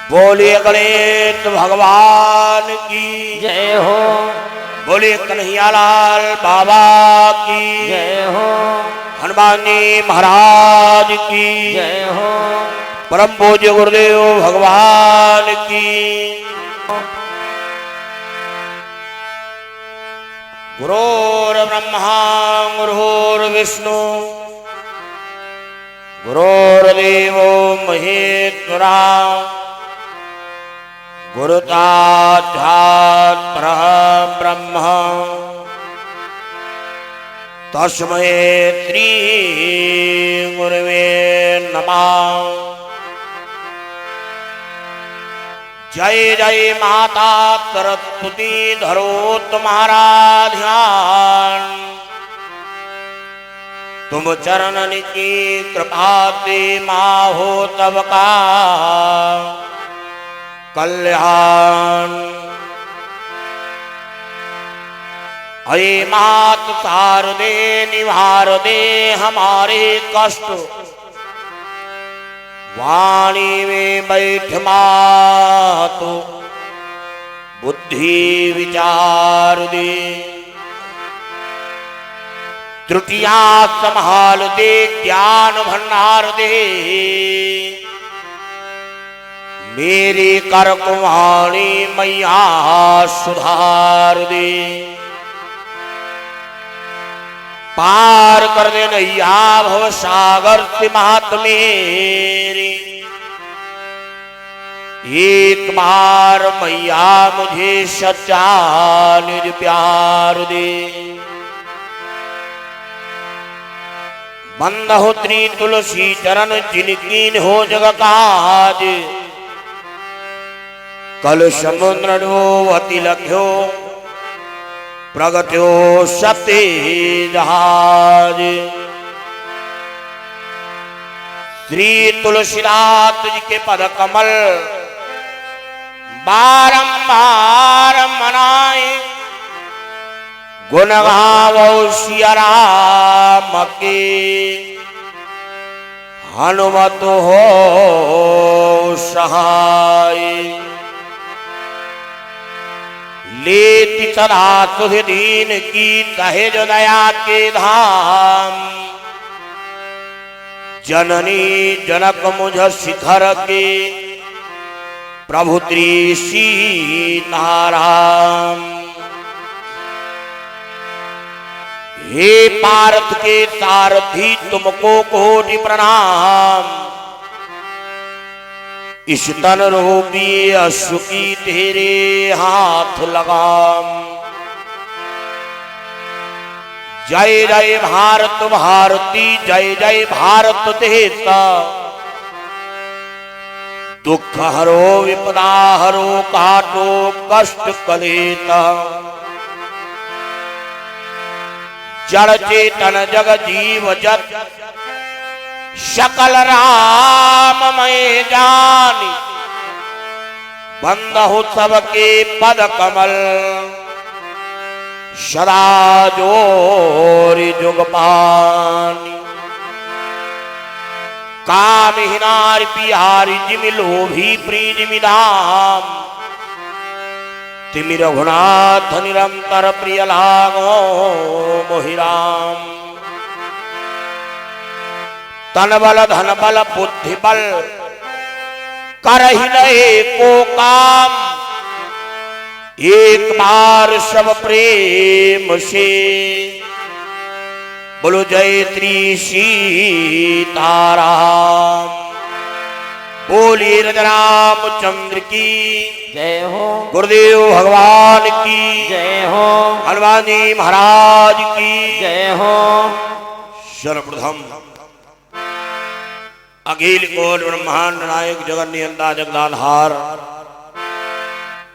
बोलिए गणेश भगवान की जय हो। बोलिए कन्हैयालाल बाबा की जय हो। हनुमान जी महाराज की जय हो। परम पूज्य गुरुदेव भगवान की। गुरुर्ब्रह्मा गुरुर्विष्णु गुरुर्देवो महेश्वरा गुरुसाक्षात् परब्रह्म तस्मै श्री गुरुवे नमः। जय जय माता सरस्वती धरो तुम्हारा ध्यान, तुम चरणन की कृपा से माँ हो सबका कल्याण। अये मात शारदे निवार दे हमारे कष्ट, वाणी में बैठ मातो बुद्धि विचार दे। त्रुटियां संभाल दे ज्ञान भंडार दे, मेरी कर कुमारी मैया सुधार दे। पार कर दे नैया भव सागर से महात्मेरी, एक बार मैया मुझे सच्चा निज प्यार दे। बंद हो त्री तुलसी चरण जिनकी हो जग काज, कल समुद्र अति लख्यो प्रगत्यो सत्य जहाज। श्री तुलसीदास जी के पद कमल बारंबार मनाए, गुण गावो सिया राम के हनुमत हो सहाय। लेति सदा सुध दीन की सहेज दया के धाम, जननी जनक मुझ शिखर के प्रभु श्री सीताराम। हे पार्थ के सारथी तुमको कोटि प्रणाम, इस तन रूपी अश्व की तेरे हाथ लगाम। जय जय भारत भारती जय जय भारत देता, दुख हरो विपदा हरो काटो कष्ट कलेता। जड़ चेतन जग जीव जत सकल राममय जानी, बंदहु सबके पद कमल सदा जोरि जुग पानी। कामहीनार पिहारी जिमि लोभी प्रीजिमि धाम, तिमि रघुनाथ निरंतर प्रिय लागो मोहिराम। तन बल धन बल बुद्धि बल करहि नए को काम, एक बार सब प्रेम से बोलो जय श्री सीताराम। बोलिए रामचंद्र की जय हो। गुरुदेव भगवान की जय हो। हनुमान जी महाराज की जय हो। सर्वप्रथम अखिल कोट ब्रह्मांड नायक जगन नियंता जगदाधार,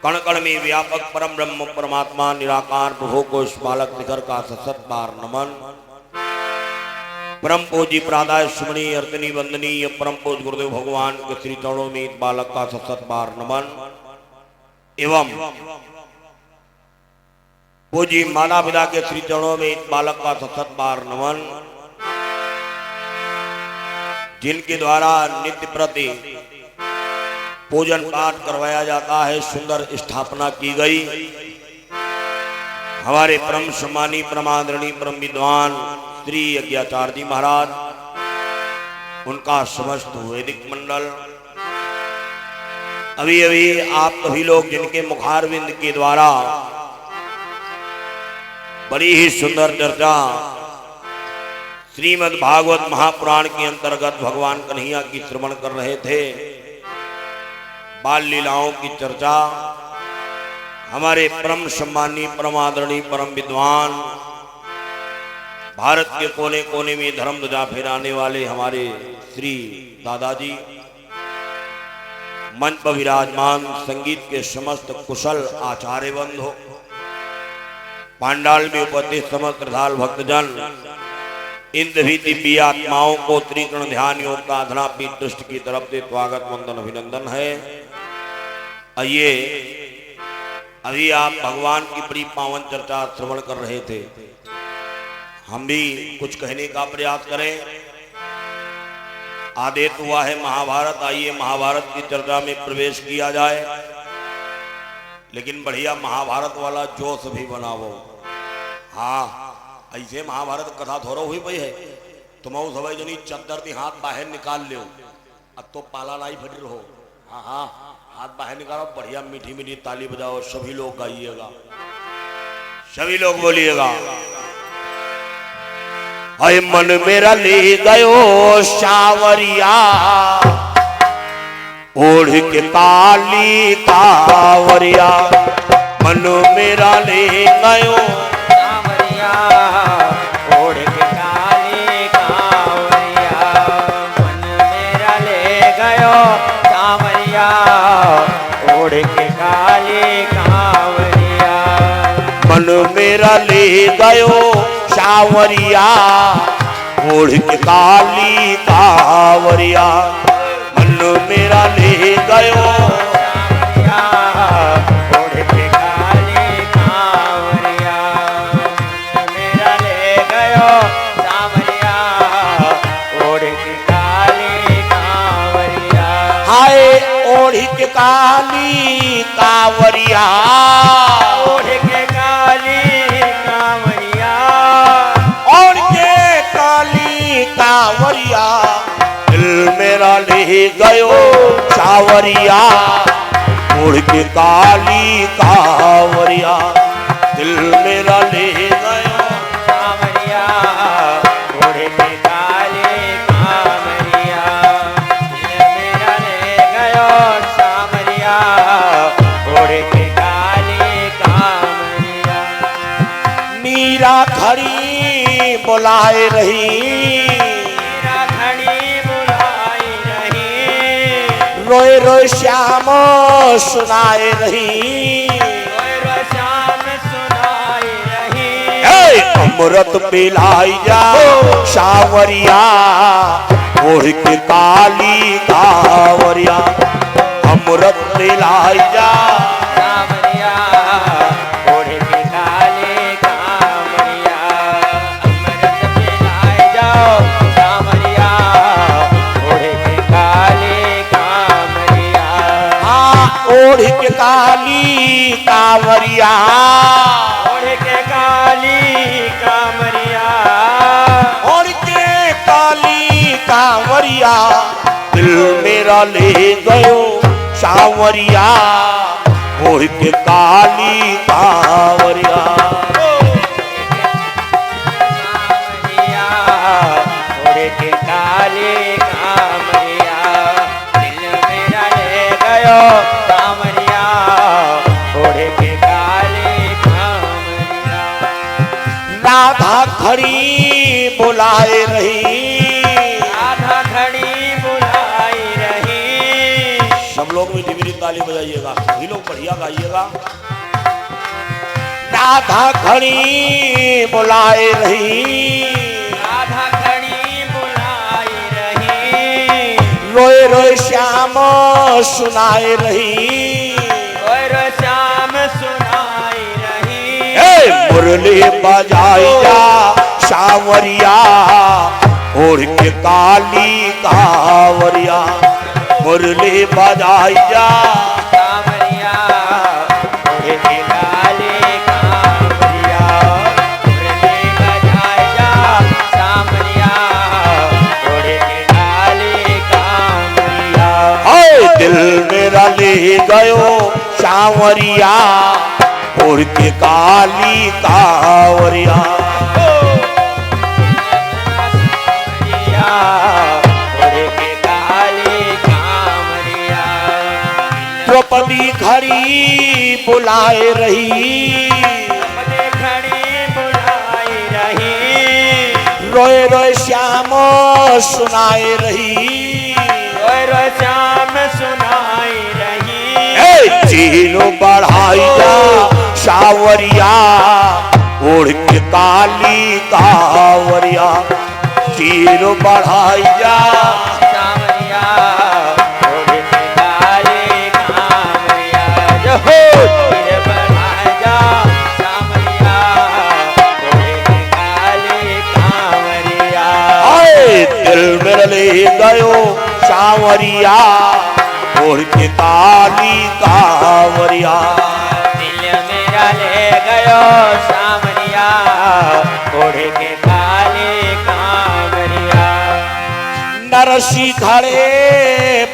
कण कण में व्यापक परम ब्रह्म परमात्मा निराकार प्रभु को इस बालक शिखर का सतत बार नमन। परम पूज्य प्रादाय सुमनी अर्तनी वंदनीय परम पूज्य गुरुदेव भगवान के श्री चरणों में बालक का सतत बार नमन। एवं पूज्य माता पिता के श्री चरणों में बालक का सतत बार नमन। जिनके द्वारा नित्य प्रति पूजन पाठ करवाया जाता है, सुंदर स्थापना की गई। हमारे परम सम्मानी परम आदरणीय परम विद्वान श्री यज्ञाचार्य जी महाराज, उनका समस्त वैदिक मंडल, अभी अभी आप सभी लोग जिनके मुखारविंद के द्वारा बड़ी ही सुंदर चर्चा श्रीमद् भागवत महापुराण के अंतर्गत भगवान कन्हैया की श्रवण कर रहे थे। बाल लीलाओं की चर्चा हमारे परम सम्मानी परम आदरणीय परम विद्वान, भारत के कोने कोने में धर्म ध्वजा फहराने वाले हमारे श्री दादाजी, मंच पर विराजमान संगीत के समस्त कुशल आचार्य बंधु, पांडाल में उपस्थित समस्त श्रद्धालु भक्तजन, इन सभी दिव्य आत्माओं को त्रिकरण ध्यान योग का साधना पीठ ट्रस्ट की तरफ से स्वागत वंदन अभिनंदन है। आइए, अभी आप भगवान की बड़ी पावन चर्चा श्रवण कर रहे थे, हम भी कुछ कहने का प्रयास करें। आदेश हुआ है महाभारत, आइए महाभारत की चर्चा में प्रवेश किया जाए, लेकिन बढ़िया महाभारत वाला जोश भी बनाओ। हाँ, ऐसे महाभारत कथा थोड़ा हुई पई है, तुम सब जनी चद्दर दी हाथ बाहर निकाल लो, अब तो पाला नहीं फट रहो। हाँ हाँ, हाथ बाहर निकालो, बढ़िया मीठी मीठी ताली बजाओ, सभी लोग गाइएगा, सभी लोग बोलिएगा। अय मन मेरा ले गयो सावरिया, ओढ़ के काली कावरिया, मन मेरा ले गयो सावरिया, ओढ़ के काली कावरिया, मन मेरा ले गयो सावरिया, ओढ़ के काली कावरिया, मन मेरा ले गयो सावरिया, ओढ़ के काली कावरिया, मन मेरा ले गयो सावरिया, ओढ़ के काली कावरिया, मेरा ले गयो सावरिया, ओढ़ के काली कावरिया। हाय ओढ़ के काली कावरिया, ओढ़ के काली कावरिया, ओढ़ के काली कावरिया, दिल मेरा ले गयो सावरिया, ओढ़ के काली कावरिया, दिल मेरा ले गयो सावरिया, ओढ़ के काली कावरिया, दिल मेरा ले गयो सावरिया, ओढ़ के काली कावरिया। मीरा खड़ी बुलाए रही, मेरा घड़ी बुलाई रही, रोए रोए श्याम सुनाए रही, रोए रोए श्याम सुनाई रही, अमृत पिलाई जा सावरिया, ओढ़ के काली कावरिया, अमृत पिलाई जा सावरिया, ओढ़ के काली कावरिया, अमृत पिलाए जाओ सावरिया, ओढ़ के काली कावरिया। हाँ, ओढ़ के काली कावरिया, ओढ़ के काली कावरिया, ओढ़ के काली कावरिया, दिल मेरा ले गयो सावरिया, ओढ़ के काली कावरिया। सावरिया, ओढ़ के काली कावरिया, दिल मेरा ले गयो सावरिया, ओढ़ के काली कावरिया। राधा खड़ी बुलाए रही, राधा घड़ी बुलाई रही, सब लोग में डिबरी ताली बजाइएगा, सभी लोग बढ़िया गाइएगा। राधा खड़ी बुलाए रही, राधा घड़ी बुलाई रही, रोए रोए श्याम सुनाए रही, और श्याम सुनाई रही, मुरली बजाई जा सावरिया, ओढ़ के काली कावरिया, मुरली बजाई जा कांवरिया घोड़े के काले कांवरिया मुरली बजाए जा कांवरिया घोड़े के काले कांवरिया हाय दिल मेरा ले गयो सांवरिया उड़ के काली कांवरिया घोड़े के काले कांवरिया द्रौपदी खड़ी बुलाए रही अपने खड़ी बुलाई रही रोए रोए श्याम सुनाए रही और श्याम सुनाई रही चीलो बढ़ाई जा सावरिया उड़ के काली कांवरिया चीलो बढ़ाई जा कांवरिया घोड़े के काले कांवरिया जो हो तीर बढ़ाए जा कांवरिया घोड़े के काले कांवरिया आए दिल मेरे ले गयो सावरिया उड़ के काली कांवरिया दिल मेरा ले गयो सावरिया घोड़े के काले कांवरिया नरसी खड़े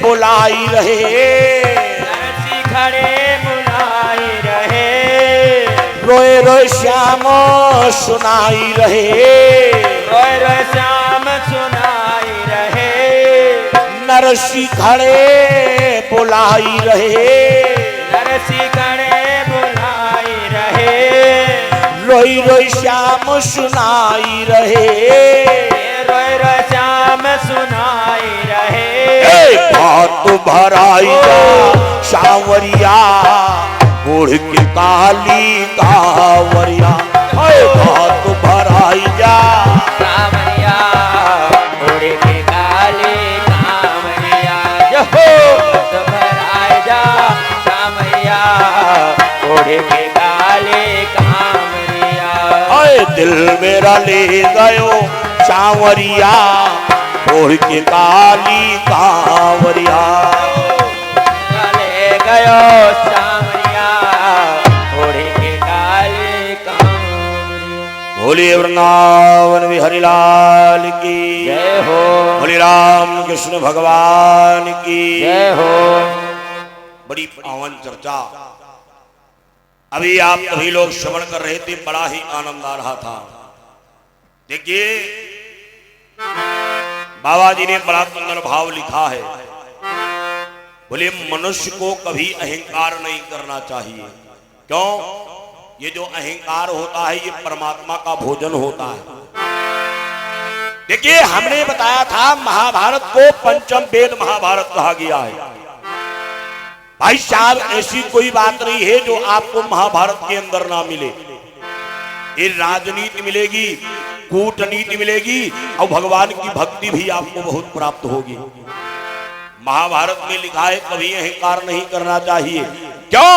बुलाई रहे नरसी खड़े बुलाई रहे रोए रोए श्याम सुनाई रहे रोए रोए श्याम सुनाई रहे नरसी खड़े बुलाई रहे नरसी खड़े बुलाई रहे रोई रोई श्याम सुनाई रहे रोए रोए श्याम सुनाई रहे बात भराई जा सांवरिया उड़ के काली कांवरिया बात भराई जा कांवरिया घोड़े के काले कांवरिया जो हो तो भराए जा कांवरिया घोड़े के काले कांवरिया आए दिल मेरा ले गयो सांवरिया उड़ के काली कांवरिया ले गयो सांवरिया घोड़े के काले कांवरिया बोलिए वृंदावन बिहारी लाल की जय हो बोले राम कृष्ण भगवान की जय हो बड़ी पावन चर्चा अभी आप सभी लोग श्रवण कर रहे थे, बड़ा ही आनंद आ रहा था। देखिए बाबा जी ने बड़ा सुंदर भाव लिखा है, बोले मनुष्य को कभी अहंकार नहीं करना चाहिए। क्यों? ये जो अहंकार होता है ये परमात्मा का भोजन होता है। देखिए हमने बताया था महाभारत को पंचम वेद महाभारत कहा गया है। भाई साहब ऐसी कोई बात नहीं है जो आपको महाभारत के अंदर ना मिले। ये राजनीति मिलेगी, कूटनीति मिलेगी और भगवान की भक्ति भी आपको बहुत प्राप्त होगी। महाभारत में लिखा है कभी अहंकार नहीं करना चाहिए। क्यों?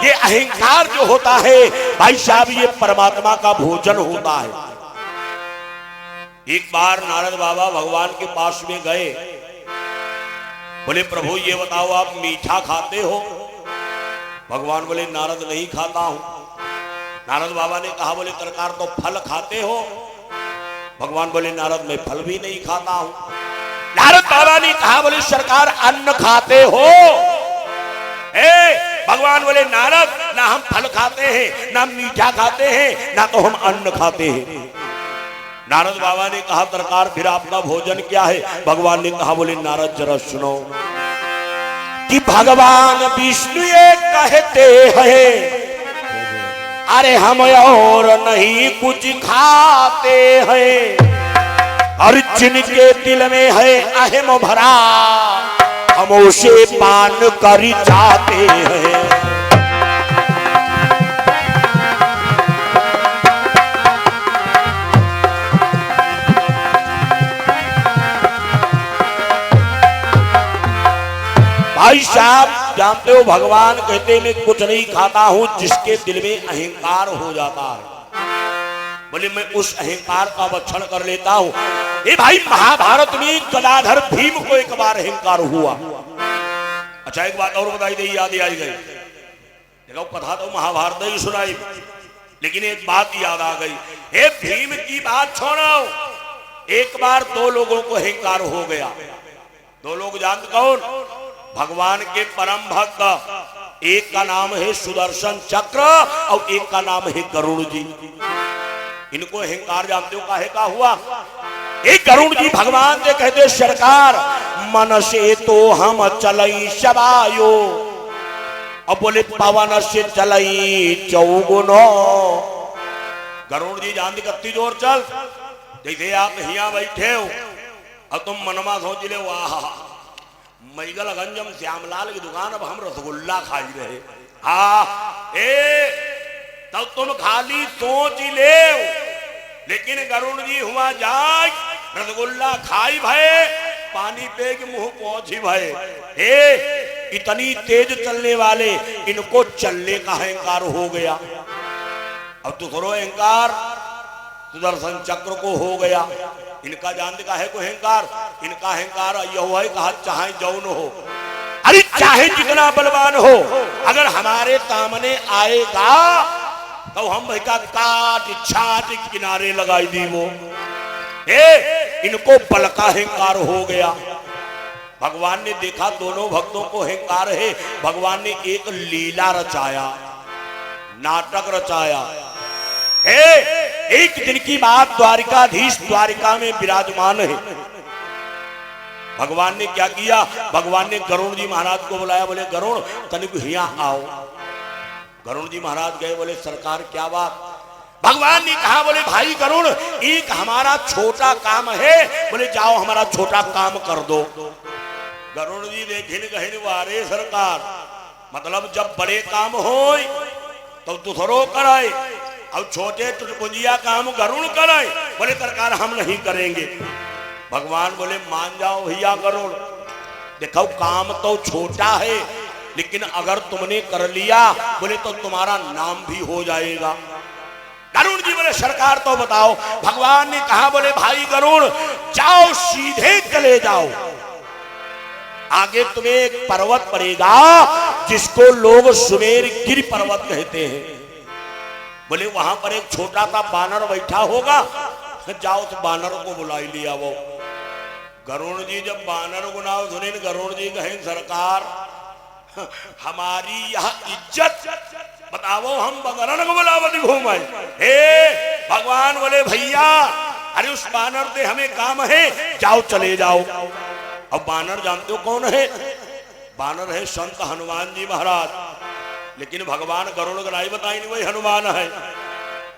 ये अहंकार जो होता है भाई साहब ये परमात्मा का भोजन होता है। एक बार नारद बाबा भगवान के पास में गए, बोले प्रभु ये बताओ आप मीठा खाते हो? भगवान बोले नारद नहीं खाता हूं। नारद बाबा ने कहा बोले सरकार तो फल खाते हो? भगवान बोले नारद मैं फल भी नहीं खाता हूं। नारद बाबा ने कहा बोले सरकार अन्न खाते हो? भगवान बोले नारद ना हम फल खाते हैं, ना मीठा खाते हैं, ना तो हम अन्न खाते हैं। नारद बाबा ने कहा सरकार फिर आपका भोजन क्या है? भगवान ने कहा बोले नारद जरा सुनो कि भगवान विष्णु ये कहते हैं अरे हम और नहीं कुछ खाते हैं, और जिनके दिल में है अहम भरा हम उसे पान कर जाते हैं। भाई साहब जानते हो भगवान कहते मैं कुछ नहीं खाता हूं जिसके दिल में अहंकार हो जाता है। बोले मैं उस अहंकार का भक्षण कर लेता हूं। ये भाई महाभारत में गदाधर भीम को एक बार अहंकार हुआ। अच्छा एक बात और बताई दी, याद आई गई। देखो कथा तो महाभारत ही सुनाई, लेकिन एक बात याद आ गई। हे भीम की बात छोड़ो, एक बार दो लोगों को अहंकार हो गया। दो लोग जानते कौन? भगवान के परम भक्त, एक का नाम है सुदर्शन चक्र और एक का नाम है गरुड़ जी। इनको अहंकार जानते हो काहे का हुआ? एक गरुड़ जी भगवान से कहते सरकार मन से तो हम चलई शबायो, अब बोले पवन से चलई चौगुनो। गरुड़ जी जानते कत्ती जोर चल, जैसे आप यहाँ बैठे हो और तुम मनमा सोच ले वाह मैगल गंजम श्यामलाल की दुकान, अब हम रसगुल्ला खाई रहे। हाँ तब तुम खाली सोच ले, लेकिन गरुड़ जी हुआ जाए रसगुल्ला खाई भय, पानी पे के मुंह पहुंची भय। इतनी तेज चलने वाले इनको चलने का अहंकार हो गया। अब दूसरो अहंकार सुदर्शन चक्र को हो गया। इनका जानते का है को अहंकार, इनका अहंकार यह है कहा चाहे जौन हो, अरे चाहे जितना बलवान हो, अगर हमारे सामने आएगा तो हम भाई का काट छाट किनारे लगाई दी वो। इनको बल का अहंकार हो गया। भगवान ने देखा दोनों भक्तों को अहंकार है, भगवान ने एक लीला रचाया, नाटक रचाया। एक दिन की बात, द्वारिकाधीश द्वारिका में विराजमान है। भगवान ने क्या किया? भगवान ने गरुड़ जी महाराज को बुलाया, बोले गरुड़ तनिक यहाँ आओ। गरुड़ जी महाराज गए, बोले सरकार क्या बात? भगवान ने कहा, बोले भाई गरुड़ एक हमारा छोटा काम है, बोले जाओ हमारा छोटा काम कर दो। गरुड़ जी देखिन कहिन वारे सरकार, मतलब जब बड़े काम हो तो दूसरों कराए, अब छोटे चुटपुंजिया काम गरुड़ कराए, बोले सरकार हम नहीं करेंगे। भगवान बोले मान जाओ भैया गरुड़, देखो काम तो छोटा है, लेकिन अगर तुमने कर लिया बोले तो तुम्हारा नाम भी हो जाएगा। गरुड़ जी बोले सरकार तो बताओ। भगवान ने कहा, बोले भाई गरुड़ जाओ सीधे चले जाओ, आगे तुम्हें एक पर्वत पड़ेगा जिसको लोग सुमेर गिर पर्वत कहते हैं। बोले वहां पर एक छोटा सा बानर बैठा होगा, जाओ तो बानर को बुलाई लिया वो। गरुड़ जी जब बानर को नाम सुने, गरुड़ जी कहें सरकार हमारी यह इज्जत बताओ, हम बगरन को बुलावती घूमाए। हे भगवान बोले भैया अरे उस बानर से हमें काम है, जाओ चले जाओ। अब बानर जानते हो कौन है? बानर है संत हनुमान जी महाराज, लेकिन भगवान गरुड़ नहीं बताई नहीं वही हनुमान है।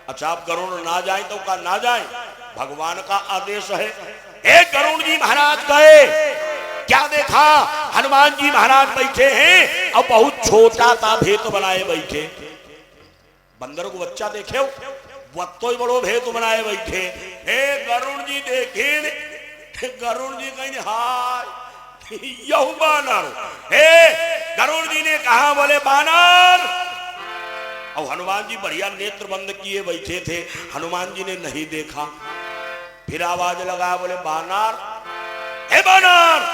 अच्छा आप गरुड़ ना जाए तो का ना जाए, भगवान का आदेश है। एक गरुड़ जी महाराज गए, क्या देखा? हनुमान जी महाराज बैठे हैं और बहुत छोटा सा भेद बनाए बैठे। बंदर को बच्चा देखे वो तो ही बड़ो भेद बनाए बैठे। हे गरुड़ जी देखे, गरुड़ जी कहीं हाय यहू बानर। हे गरुड़ जी ने कहा, बोले बानर। और हनुमान जी बढ़िया नेत्र बंद किए बैठे थे, हनुमान जी ने नहीं देखा। फिर आवाज लगा, बोले बानर, हे बानर।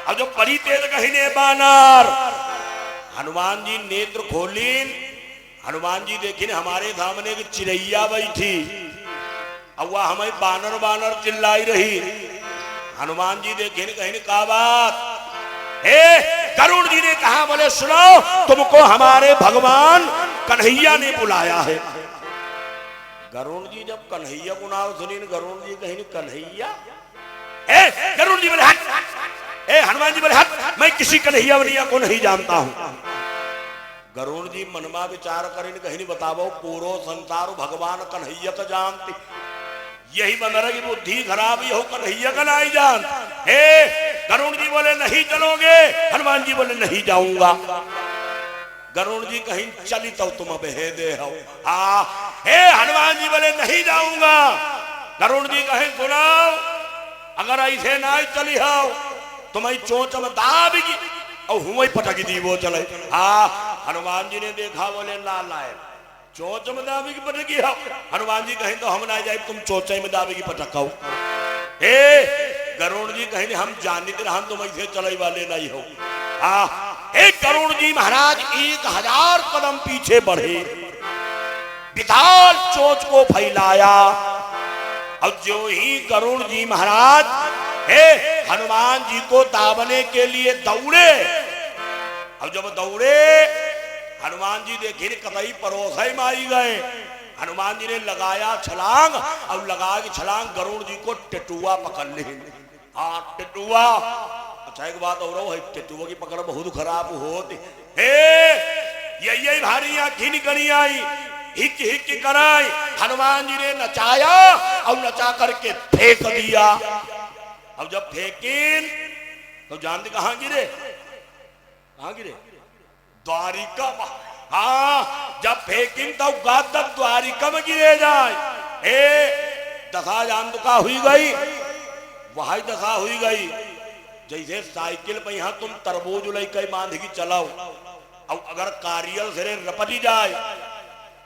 अब जो बड़ी तेज कही बानर, हनुमान जी नेत्र खोलीन, हनुमान जी देखिन हमारे सामने एक चिड़ैया बैठी, अब वह हमें बानर बानर चिल्लाई रही। हनुमान जी देखिन कहीं का बात? हे गरुड़ जी ने कहा, बोले सुनो तुमको हमारे भगवान कन्हैया ने बुलाया है। गरुड़ जी जब कन्हैया को नाम सुनी, गरुड़ जी कहीं कन्हैया, गरुड़ जी बोले हट। हनुमान जी बोले हट, मैं किसी कन्हैया वन्हैया को नहीं जानता हूं। गरुड़ जी मनमा विचार करें, कहीं बताओ पूरो संसार भगवान कन्हैया का जानते, यही बंदर की बुद्धि खराब ही हो, कन्हैया का नहीं जान। हे गरुड़ जी बोले नहीं चलोगे? हनुमान जी बोले नहीं जाऊंगा। गरुड़ जी कहीं चली तो तुम बहे दे हो। हे हनुमान जी बोले नहीं जाऊंगा। गरुड़ जी कहीं सुनाओ, अगर ऐसे ना चली हो तुम्हारी चोंच में दाबेगी और हुई पटक दी वो चले। हनुमान जी ने देखा, बोले ना लाए चोंच में दाबी की पटकी हो। हनुमान जी कहें तो हम ना जाए, तुम चोचे में दाबी की पटकाओ। हे गरुड़ जी कहें हम जानते हम तुम ऐसे चले वाले नहीं हो। एक गरुड़ जी महाराज 1000 कदम पीछे बढ़े, विशाल चोंच को फैलाया। अब जो ही गरुड़ जी महाराज हनुमान जी को दाबने के लिए दौड़े, अब जब दौड़े हनुमान जी देखे कतई परोसे में आई गए। हनुमान जी ने लगाया छलांग, और लगा के छलांग गरुड़ जी को टेटुआ पकड़ ले। हाँ टेटुआ, अच्छा एक बात और है, टेटुआ की पकड़ बहुत खराब होती है। यही भारी आँखी निकली आई, हिक हिक कराई। हनुमान जी ने नचाया और नचा करके फेंक दिया। अब जब फेंकिन तो जानते कहां गिरे? कहां गिरे? द्वारिका। हाँ जब फेंकिन तो गादक द्वारिका में गिरे जाए। दशा जान तो का हुई गई, वही दशा हुई गई जैसे साइकिल पे यहाँ तुम तरबूज लेके बांध की चलाओ, और अगर कारियल से रपटी जाए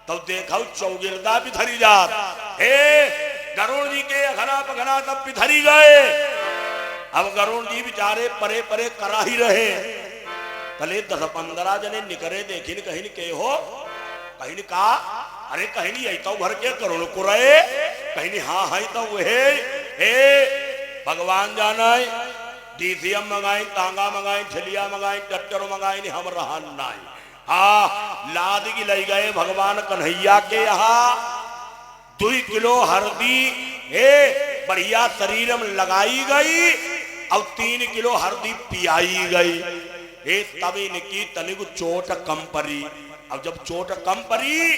तो देखो चौगिलदा पिथरी जात। गरुड़ जी के अघना पघना तब पिथरी गए। अब गरुड़ जी बेचारे परे परे करा ही रहे। कले 10-15 जने निकरे देखिन कहीं के हो, कहीं का अरे कहीं आई तो भर के गरुड़ को रहे, कहीं हाँ है तो वह भगवान जाना डीसीएम मंगाई, तांगा मंगाई, छलिया मंगाई, टट्टर मंगाई, हम रहा नहीं। हाँ लाद की लई गए भगवान कन्हैया के यहाँ 2 किलो हल्दी बढ़िया शरीर में लगाई गई और 3 किलो हल्दी पियाई गई। तब इनकी तनिक चोट कम पड़ी। अब जब चोट कम पड़ी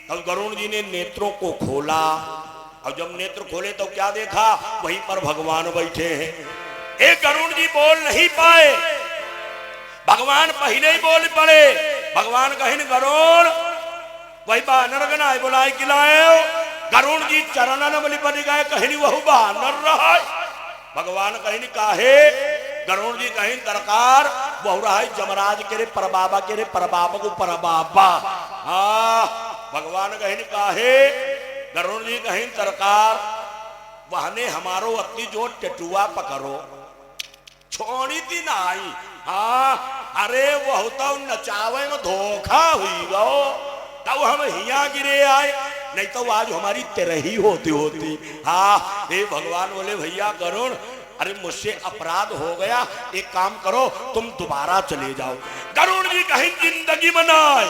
तब गरुड़ जी ने नेत्रों को खोला, और जब नेत्र खोले तो क्या देखा? वहीं पर भगवान बैठे हैं। एक गरुड़ जी बोल नहीं पाए, भगवान पहले ही बोल पड़े। भगवान कहिन गरुड़ वही बानर गनाए बुलाए खिलाए। गरुड़ जी चरणन में लिपट गए, कहीं वह बानर रहा। भगवान कहिन काहे? गरुड़ जी कहिन दरकार बहु रहा जमराज के रे परबाबा के रे परबाबा को परबाबा। हाँ भगवान कहिन काहे? गरुड़ जी कहिन सरकार वहने हमारो अति जो टेटुआ पकड़ो छोड़ी थी ना आई। हाँ अरे वह तो नचावे में धोखा हुई गो, तब हम हिया गिरे आए, नहीं तो आज हमारी तेरही होती। हाँ हे भगवान बोले भैया गरुड़ अरे मुझसे अपराध हो गया, एक काम करो तुम दोबारा चले जाओ। गरुड़ जी कहीं जिंदगी बनाए।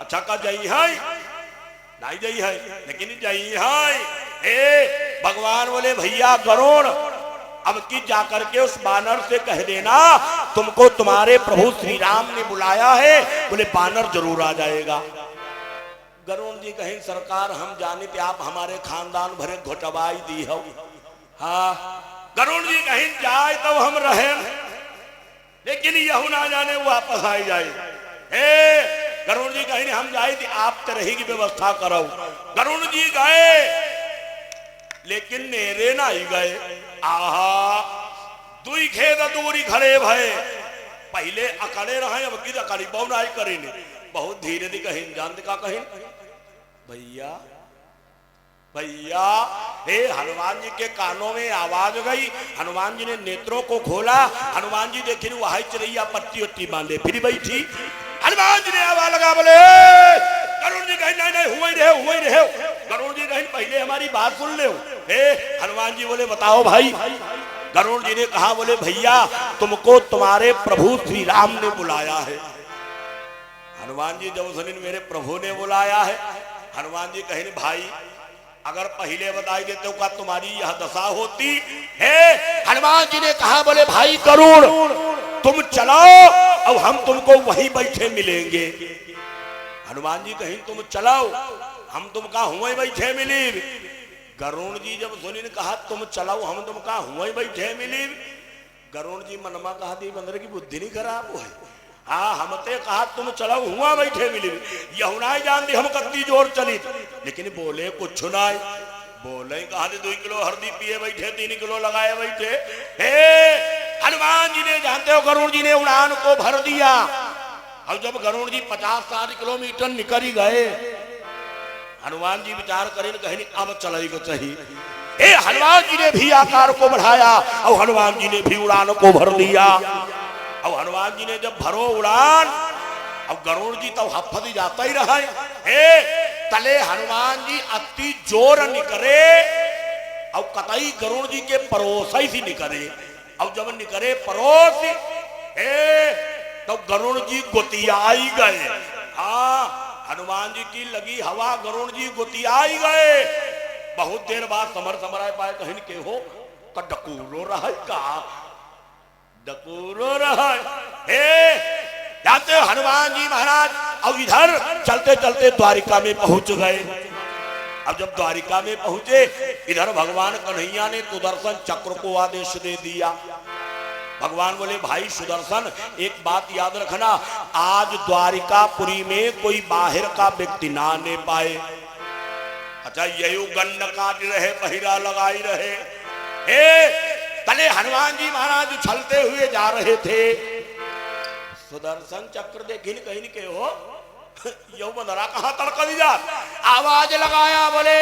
अच्छा का जई है नहीं जई है, लेकिन जई है। भगवान बोले भैया गरुड़ अब की जाकर के उस बानर से कह देना तुमको तुम्हारे प्रभु श्री राम ने बुलाया है। बोले बानर जरूर आ जाएगा। गरुड़ जी कहें सरकार हम जाने थे आप हमारे खानदान भरे घोटवाई दी हो। हाँ गरुड़ जी कहीं जाए तो हम रहे, लेकिन यह ना जाने वापस आ जाए। गरुड़ जी कहीं हम जाए थे आप तरह की व्यवस्था करो। गरुड़ जी गए लेकिन नेरे ना ही गए। आहा 2 खेत दूरी खड़े भय, पहले अकड़े रहे अब की अकड़ी बहु नहीं करेंगे। बहुत धीरे दी कहीं जानते का कहीं भैया भैया। हनुमान जी के कानों में आवाज गई। हनुमान जी ने नेत्रों को खोला। हनुमान जी देखी वहां चिड़ैया पट्टी उट्टी बांधे फिर बैठी। हनुमान जी ने आवाज लगा बोले गरुड़ जी कहीं नहीं हुए रहे। गरुड़ जी कहीं पहले हमारी बात सुन ले। हनुमान जी बोले बताओ भाई। गरुड़ जी ने कहा बोले भैया तुमको तुम्हारे प्रभु श्री राम ने बुलाया है। हनुमान जी जब सुनिन मेरे प्रभु ने बुलाया है। हनुमान जी कहें भाई अगर पहले बताई देते का तुम्हारी यह दशा होती है। हनुमान जी ने कहा बोले भाई गरुड़ तुम चलाओ और हम तुमको वहीं बैठे मिलेंगे। हनुमान जी कहीं तुम चलाओ हम तुम कहा हुए बैठे मिली। गरुड़ जी जब सुनी ने कहा तुम चलाओ हम तुम कहा हुए बैठे मिली। गरुड़ जी मनमा कहा दी बंदर की बुद्धि नहीं खराब है। हाँ हमते कहा तुम चलाओ हुआ बैठे मिली। यहुना जान दी हम कत्ती जोर चली, लेकिन बोले कुछ ना। बोले कहा 2 किलो हल्दी पिए बैठे 3 किलो लगाए बैठे। हनुमान जी ने जानते हो गरुड़ जी ने उड़ान को भर दिया। और जब गरुड़ जी 50-60 किलोमीटर निकल ही गए, हनुमान जी विचार करें कहीं अब चलेगा चाहिए। हनुमान जी ने भी आकार को बढ़ाया और हनुमान जी ने भी उड़ान को भर दिया। अब हनुमान जी ने जब भरो उड़ान, अब गरुड़ जी तो हफती जाता ही रहा है। तले हनुमान जी अति जोर निकरे, अब कतई गरुड़ जी के परोस ही निकरे। अब जब निकरे परोस तो गरुड़ जी गुतियाई गए। हाँ, हनुमान जी की लगी हवा, गरुड़ जी गुतियाई गए। बहुत देर बाद समराय पाए कहीं के हो का डकूरो रहा का डकूरो रहा है। जाते हनुमान जी महाराज अब इधर चलते चलते द्वारिका में पहुंच गए। अब जब द्वारिका में पहुंचे, इधर भगवान कन्हैया ने सुदर्शन चक्र को आदेश दे दिया। भगवान बोले भाई सुदर्शन, एक बात याद रखना, आज द्वारिकापुरी में कोई बाहर का व्यक्ति ना आने पाए। अच्छा, यही गंड काट रहे, पहिरा लगाई रहे। तले हनुमान जी महाराज उछलते हुए जा रहे थे। सुदर्शन चक्र देखिन कहीं के हो यो बंदरा कहां तड़क दिया, आवाज लगाया, बोले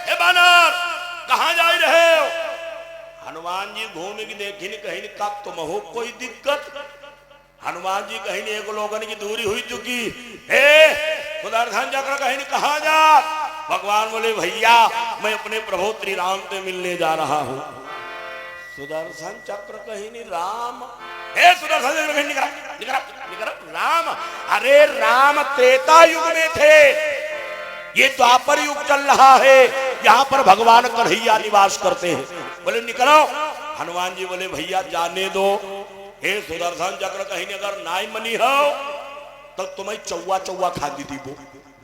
हे बानर कहां जा रहे हो। हनुमान जी घूम के देखिन कहीं का तुम हो कोई दिक्कत। हनुमान जी कहीं एक लोगन की दूरी हुई चुकी। सुदर्शन चक्र कहीं कहां जा। भगवान बोले भैया मैं अपने प्रभु श्री राम से मिलने जा रहा हूं। सुदर्शन चक्र कहीं नहीं राम, सुदर्शन चक्र कहीं निकरा राम। अरे राम त्रेता युग में थे, ये द्वापर युग चल रहा है, यहाँ पर भगवान कन्हैया निवास करते हैं। बोले निकलो। हनुमान जी बोले भैया जाने दो। हे सुदर्शन चक्र कहीं अगर नाई मनी हो तो तुम्हें चौवा चौवा खा दी थी वो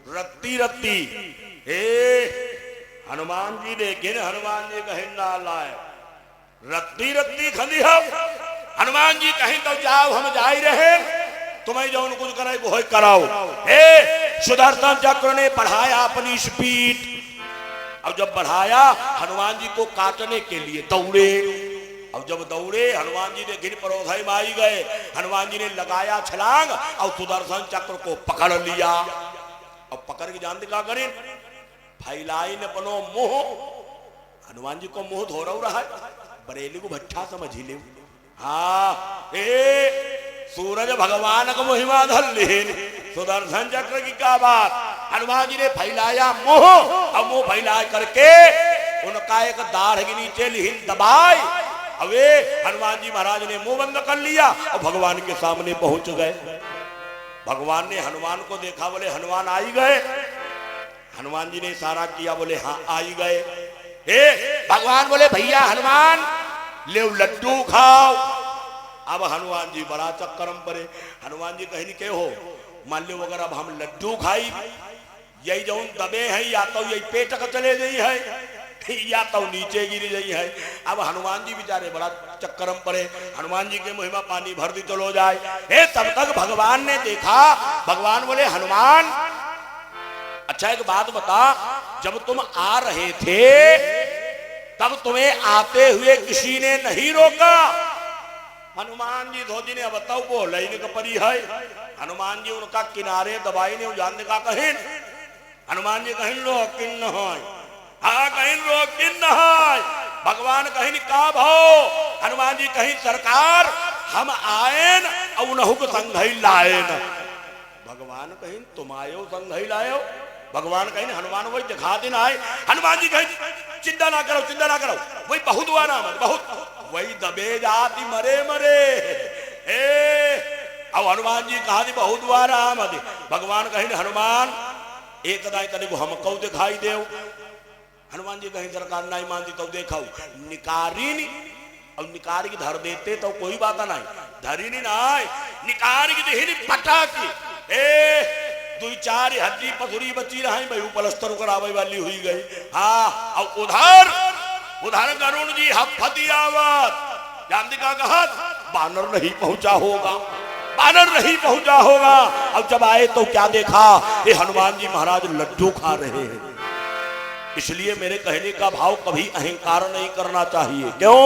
रत्ती रत्ती। हनुमान जी देखे, हनुमान जी कहीं ना लाए रत्ती रत्ती खंदी हो। हनुमान जी कहीं तो जाओ, हम जा ही रहे, तुम्हें जो कुछ करे वो कराओ। सुदर्शन चक्र ने बढ़ाया अपनी स्पीड। अब जब बढ़ाया, हनुमान जी को काटने के लिए दौड़े। अब जब दौड़े, हनुमान जी ने गिर परोधाई में आई गए। हनुमान जी ने लगाया छलांग और सुदर्शन चक्र को पकड़ लिया। अब पकड़ के जानते क्या करें, फैलाई ने अपनो मुंह, हनुमान जी को मुंह धो रहा है, बरेली को भट्ठा समझ ही ले। हाँ, सूरज भगवान को महिमा धर ले। सुदर्शन चक्र की क्या बात। हनुमान जी ने फैलाया मुंह, अब मुंह फैला करके उनका एक दाढ़ के नीचे लिहिन दबाई। अबे हनुमान जी महाराज ने मुंह बंद कर लिया और भगवान के सामने पहुंच गए। भगवान ने हनुमान को देखा, बोले हनुमान आई गए। हनुमान जी ने इशारा किया, बोले हाँ आई गए। भगवान बोले भैया हनुमान ले लड्डू खाओ। अब हनुमान जी बड़ा चक्करम पड़े। हनुमान जी कहीं के हो, मान लो अगर अब हम लड्डू खाई, यही जो दबे हैं या तो यही पेट का चले गई है या तो नीचे गिरी गई है। अब हनुमान जी बेचारे बड़ा चक्करम पड़े। हनुमान जी के मुंह में पानी भर दी चलो जाए। तब तक भगवान ने देखा। भगवान बोले हनुमान अच्छा एक बात बता, जब तुम आ रहे थे तब तुम्हें आते हुए किसी ने नहीं रोका। हनुमान जी धोजी ने बताओ वो लेने का परी है। हनुमान जी उनका किनारे दबाई ने जानने का कहीं। हनुमान जी कहीं रोकिन न है, हाँ कहीं रोकिन न है। भगवान कहीं का भाव। हनुमान जी कहीं सरकार हम आए न और उन्हों को संघई लाए न। भगवान कहीं तुम आयो संघई लायो। भगवान कहीं हनुमान वही दिखा देना है। हनुमान जी कहीं चिंता ना करो, चिंता ना करो, वही बहुत हुआ ना बहुत, वही दबे जाती मरे मरे। अब हनुमान जी कहा बहुत हुआ राम। भगवान कहीं हनुमान एक दाई तने को हमको दिखाई दे। हनुमान जी कहीं सरकार नहीं मानती तो देखा निकारी नहीं। अब निकार की धर देते तो कोई बात नहीं, धरी नहीं ना निकार की देही पटाखी। दो चार हड्डी पथुरी बची रही भाई पलस्तर करावे वाली हुई गई। हाँ और उधर गरुण जी हफती आवत जानती का कहा बानर नहीं पहुंचा होगा, बानर नहीं पहुंचा होगा। अब जब आए तो क्या देखा, ये हनुमान जी महाराज लड्डू खा रहे हैं। इसलिए मेरे कहने का भाव कभी अहंकार नहीं करना चाहिए। क्यों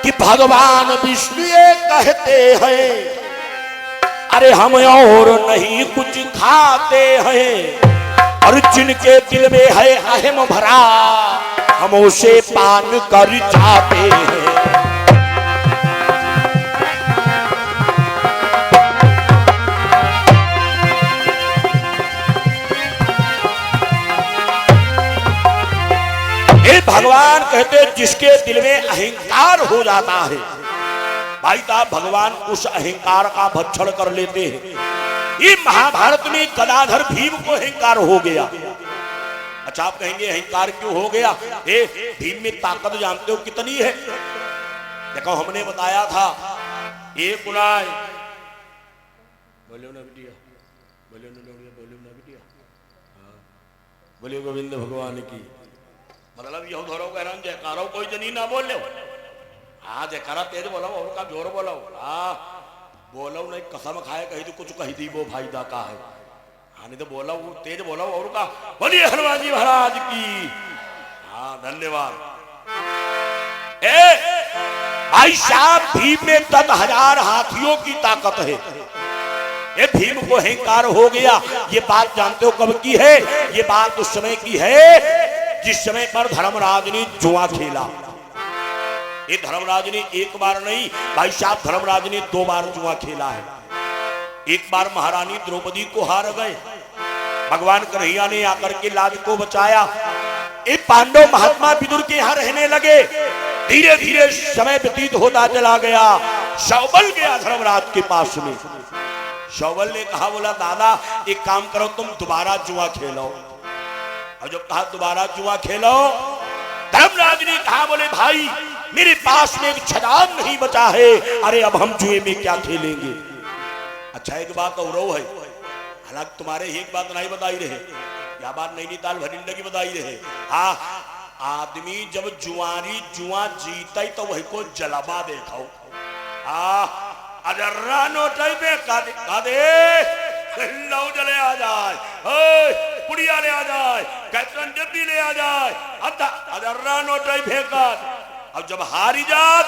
कि भगवान विष्णु कहते हैं अरे हम और नहीं कुछ खाते हैं और जिनके दिल में है अहम भरा हम उसे पान कर जाते हैं। भगवान कहते जिसके दिल में अहंकार हो जाता है भाई साहब, भगवान उस अहंकार का भक्षण कर लेते हैं। ये महाभारत में गदाधर भीम को अहंकार हो गया। अच्छा, आप कहेंगे अहंकार क्यों हो गया? भीम में ताकत जानते हो कितनी है? देखो, हमने बताया था एक गुनाह, बोलो ना बिटिया, बोलो ना बोलो ना बिटिया, बोलिए गोविंद भगवान की। मतलब यह धरो कहना जयकारो कोई जनी ना बोल लो। हाँ, जयकारा तेज बोलो और का जोर बोलो। हाँ, बोलो नहीं, कसम खाए कही तो कुछ कही दी वो फायदा का है। हाँ, नहीं तो बोलो तेज बोलो और का। बोलिए हनुमान जी महाराज की। हाँ, धन्यवाद। भाई साहब, भीम में 10,000 हाथियों की ताकत है। ये भीम को अहंकार हो गया। ये बात जानते हो कब की है? ये बात उस समय की है जिस समय पर धर्मराज ने जुआ खेला। ये धर्मराज ने एक बार नहीं भाई साहब, धर्मराज ने 2 बार जुआ खेला है। एक बार महारानी द्रौपदी को हार गए, भगवान कन्हैया ने आकर के लाज को बचाया। ये पांडव महात्मा विदुर के यहाँ रहने लगे। धीरे धीरे समय व्यतीत होता चला गया। शौबल गया धर्मराज के पास में। शौबल ने कहा, बोला दादा एक काम करो, तुम दोबारा जुआ खेलो। और जब कहा दोबारा जुआ खेलो, धर्मराज ने कहा, बोले भाई मेरे पास में एक छदाम नहीं बचा है। अरे अब हम जुए में क्या खेलेंगे? अच्छा, एक बात और है, हालांकि तुम्हारे एक बात नहीं बताई रहे, क्या बात नैनीताल भरिंडा की बताई रहे। हाँ, आदमी जब जुआरी जुआ जीता तो वही को जलावा देखो। अजर्रा नोटाई पे कादे लौ जले आ जाए, पुड़िया ले आ जाए, कैतरन जब्बी ले आ जाए, अजर्रा नोटाई फेंका। अब जब हारी जात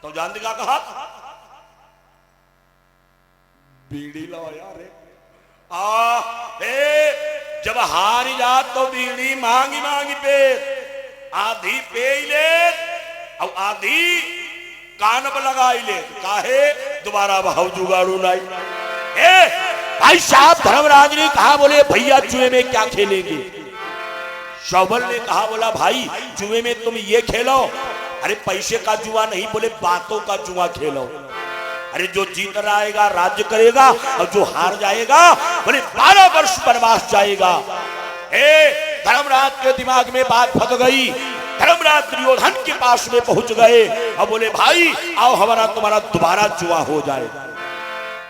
तो जानते क्या कहा? बीड़ी लाओ यार। जब हारी जात तो बीड़ी मांगी मांगी पे आधी पे ले और आधी कान पर लगाई ले। काहे? दोबारा भाव जुगाड़ू नहीं। भाई साहब, धर्मराज ने कहा, बोले भैया जुए में क्या खेलेंगे? शौबल ने कहा, बोला भाई जुए में तुम ये खेलो। अरे पैसे का जुआ नहीं, बोले बातों का जुआ खेलो। अरे जो जीत रहेगा राज्य करेगा और जो हार जाएगा बोले 12 वर्ष वनवास जाएगा। धर्मराज के दिमाग में बात फंस गई। धर्मराज दुर्योधन के पास में पहुंच गए और बोले भाई आओ हमारा तुम्हारा दोबारा जुआ हो जाए।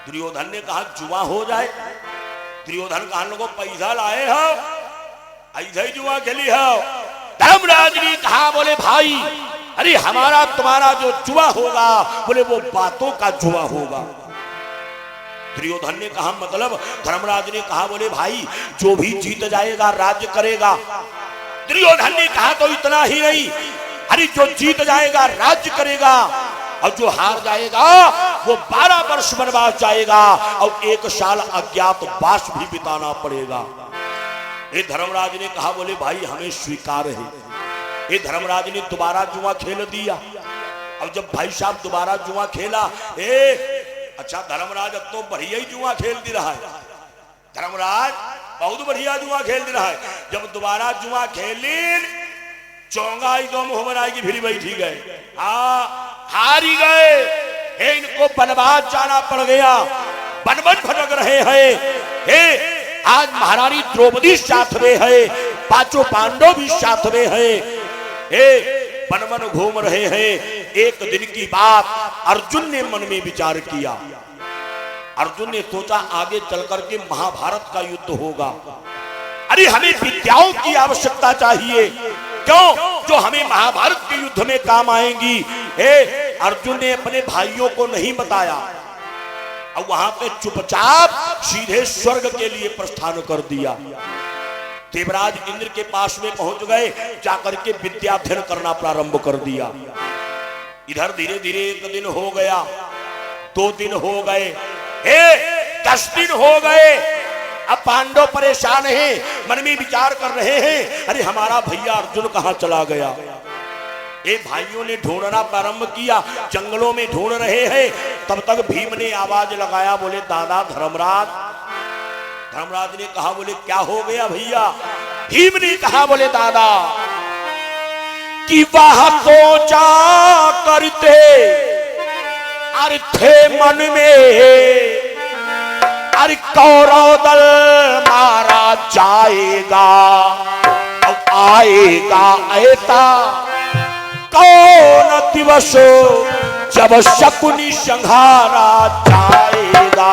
दुर्योधन ने कहा जुआ हो जाए? दुर्योधन कहा लोगों पैसा लाए हो, ऐसे ही जुआ खेली हो। धर्मराज ने कहा, बोले भाई अरे हमारा तुम्हारा जो जुआ होगा बोले वो बातों का जुआ होगा। दुर्योधन ने कहा मतलब? धर्मराज ने कहा, बोले भाई जो भी जीत जाएगा राज्य करेगा। दुर्योधन ने कहा तो इतना ही नहीं, अरे जो जीत जाएगा राज्य करेगा और जो हार जाएगा वो 12 वर्ष वनवास जाएगा और 1 साल अज्ञातवास भी बिताना पड़ेगा। ये धर्मराज ने कहा, बोले भाई हमें स्वीकार है। ये धर्मराज ने दोबारा जुआ खेल दिया। और जब भाई साहब दोबारा जुआ खेला, अच्छा धर्मराज अब तो बढ़िया ही जुआ खेल दे रहा है। धर्मराज बहुत बढ़िया जुआ खेल दे रहा है। जब दोबारा जुआ खेली, चौंगा ही तो मुंह बनाएगी फिर बैठी गए। हारी गए। इनको वनवास जाना पड़ गया। वन वन भटक रहे हैं। आज महारानी द्रौपदी साथ में है, 5 पांडव भी साथ में है। वन वन घूम रहे हैं। एक दिन की बात अर्जुन ने मन में विचार किया। अर्जुन ने सोचा आगे चलकर के महाभारत का युद्ध होगा। अरे हमें विद्याओं की आवश्यकता चाहिए, क्यों? जो हमें महाभारत के युद्ध में काम आएंगी। अर्जुन ने अपने भाइयों को नहीं बताया और वहां पे चुपचाप सीधे स्वर्ग के लिए प्रस्थान कर दिया। देवराज इंद्र के पास में पहुंच गए, जाकर के विद्याध्ययन करना प्रारंभ कर दिया। इधर धीरे धीरे 1 दिन हो गया, 2 दिन हो गए, 10 दिन हो गए। अब पांडव परेशान हैं, मन में विचार कर रहे हैं अरे हमारा भैया अर्जुन कहां चला गया। भाइयों ने ढूंढना प्रारंभ किया, जंगलों में ढूंढ रहे हैं। तब तक भीम ने आवाज लगाया, बोले दादा धर्मराज। धर्मराज ने कहा, बोले क्या हो गया भैया? भीम ने कहा, बोले दादा कि वह सोचा करते अरे थे मन में, अरे कौरव दल मारा जाएगा, अब आएगा ऐसा कौन दिवस जब शकुनी संहारा जाएगा।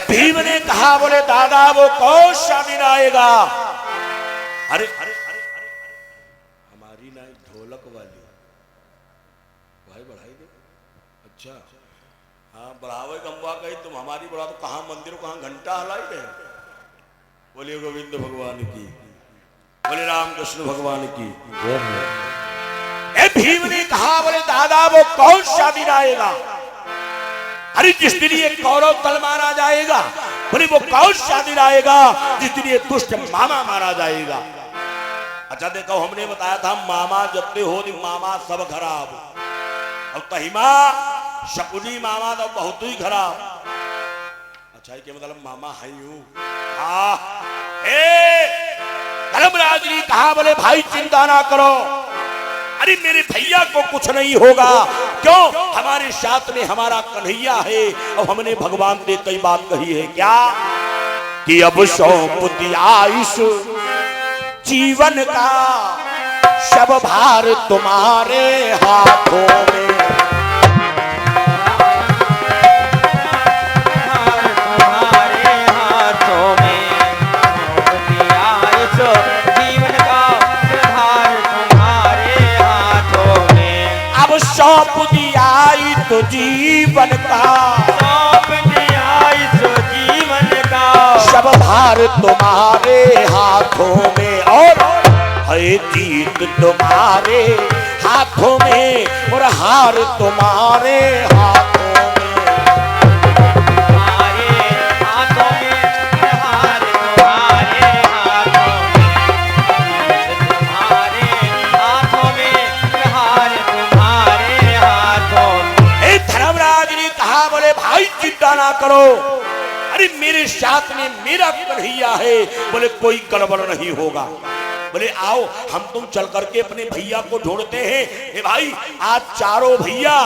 भीम ने कहा बोले दादा वो कौन सा दिन आएगा? अरे अरे अरे अरे हमारी ना ढोलक वाली भाई बढ़ाई दे। अच्छा हाँ बढ़ावे गंवा कही तुम हमारी बढ़ा तो कहाँ मंदिर कहाँ घंटा हलाई रहे। बोले गोविंद भगवान की, बोले रामकृष्ण भगवान की। भीम ने कहा बोले दादा वो कौन सा दिन आएगा? अरे जिस दिन ये कौरव दल मारा जाएगा। बोले वो कौन सा दिन आएगा जिस दिन ये दुष्ट मामा मारा जाएगा। अच्छा देखो हमने बताया था मामा जब हो मामा सब खराब, और तहिमा शकुनी मामा तो बहुत ही खराब। अच्छा क्या मतलब मामा है यूं? हाँ धर्मराज ने कहा बोले भाई चिंता ना करो, अरे मेरे भैया को कुछ नहीं होगा। क्यों? हमारे साथ में हमारा कन्हैया है और हमने भगवान से कई बात कही है क्या कि अब सौंप दिया इस जीवन का सब भार तुम्हारे हाथों में। सौंप दिया तो जीवन का, सौंप दिया इस जीवन का सब भार तुम्हारे हाथों में, और है जीत तुम्हारे हाथों में और हार तुम्हारे हाथों में। हमारे हाथों में हार तुम्हारे हाथों में, तुम्हारे हाथों में हार तुम्हारे हाथों में। धर्मराज ने कहा बोले भाई चिंता ना करो, अरे मेरे साथ में मेरा कन्हैया है, बोले कोई गड़बड़ नहीं होगा। बोले आओ हम तुम चल करके अपने भैया को ढूंढते हैं। ए भाई आज चारों भैया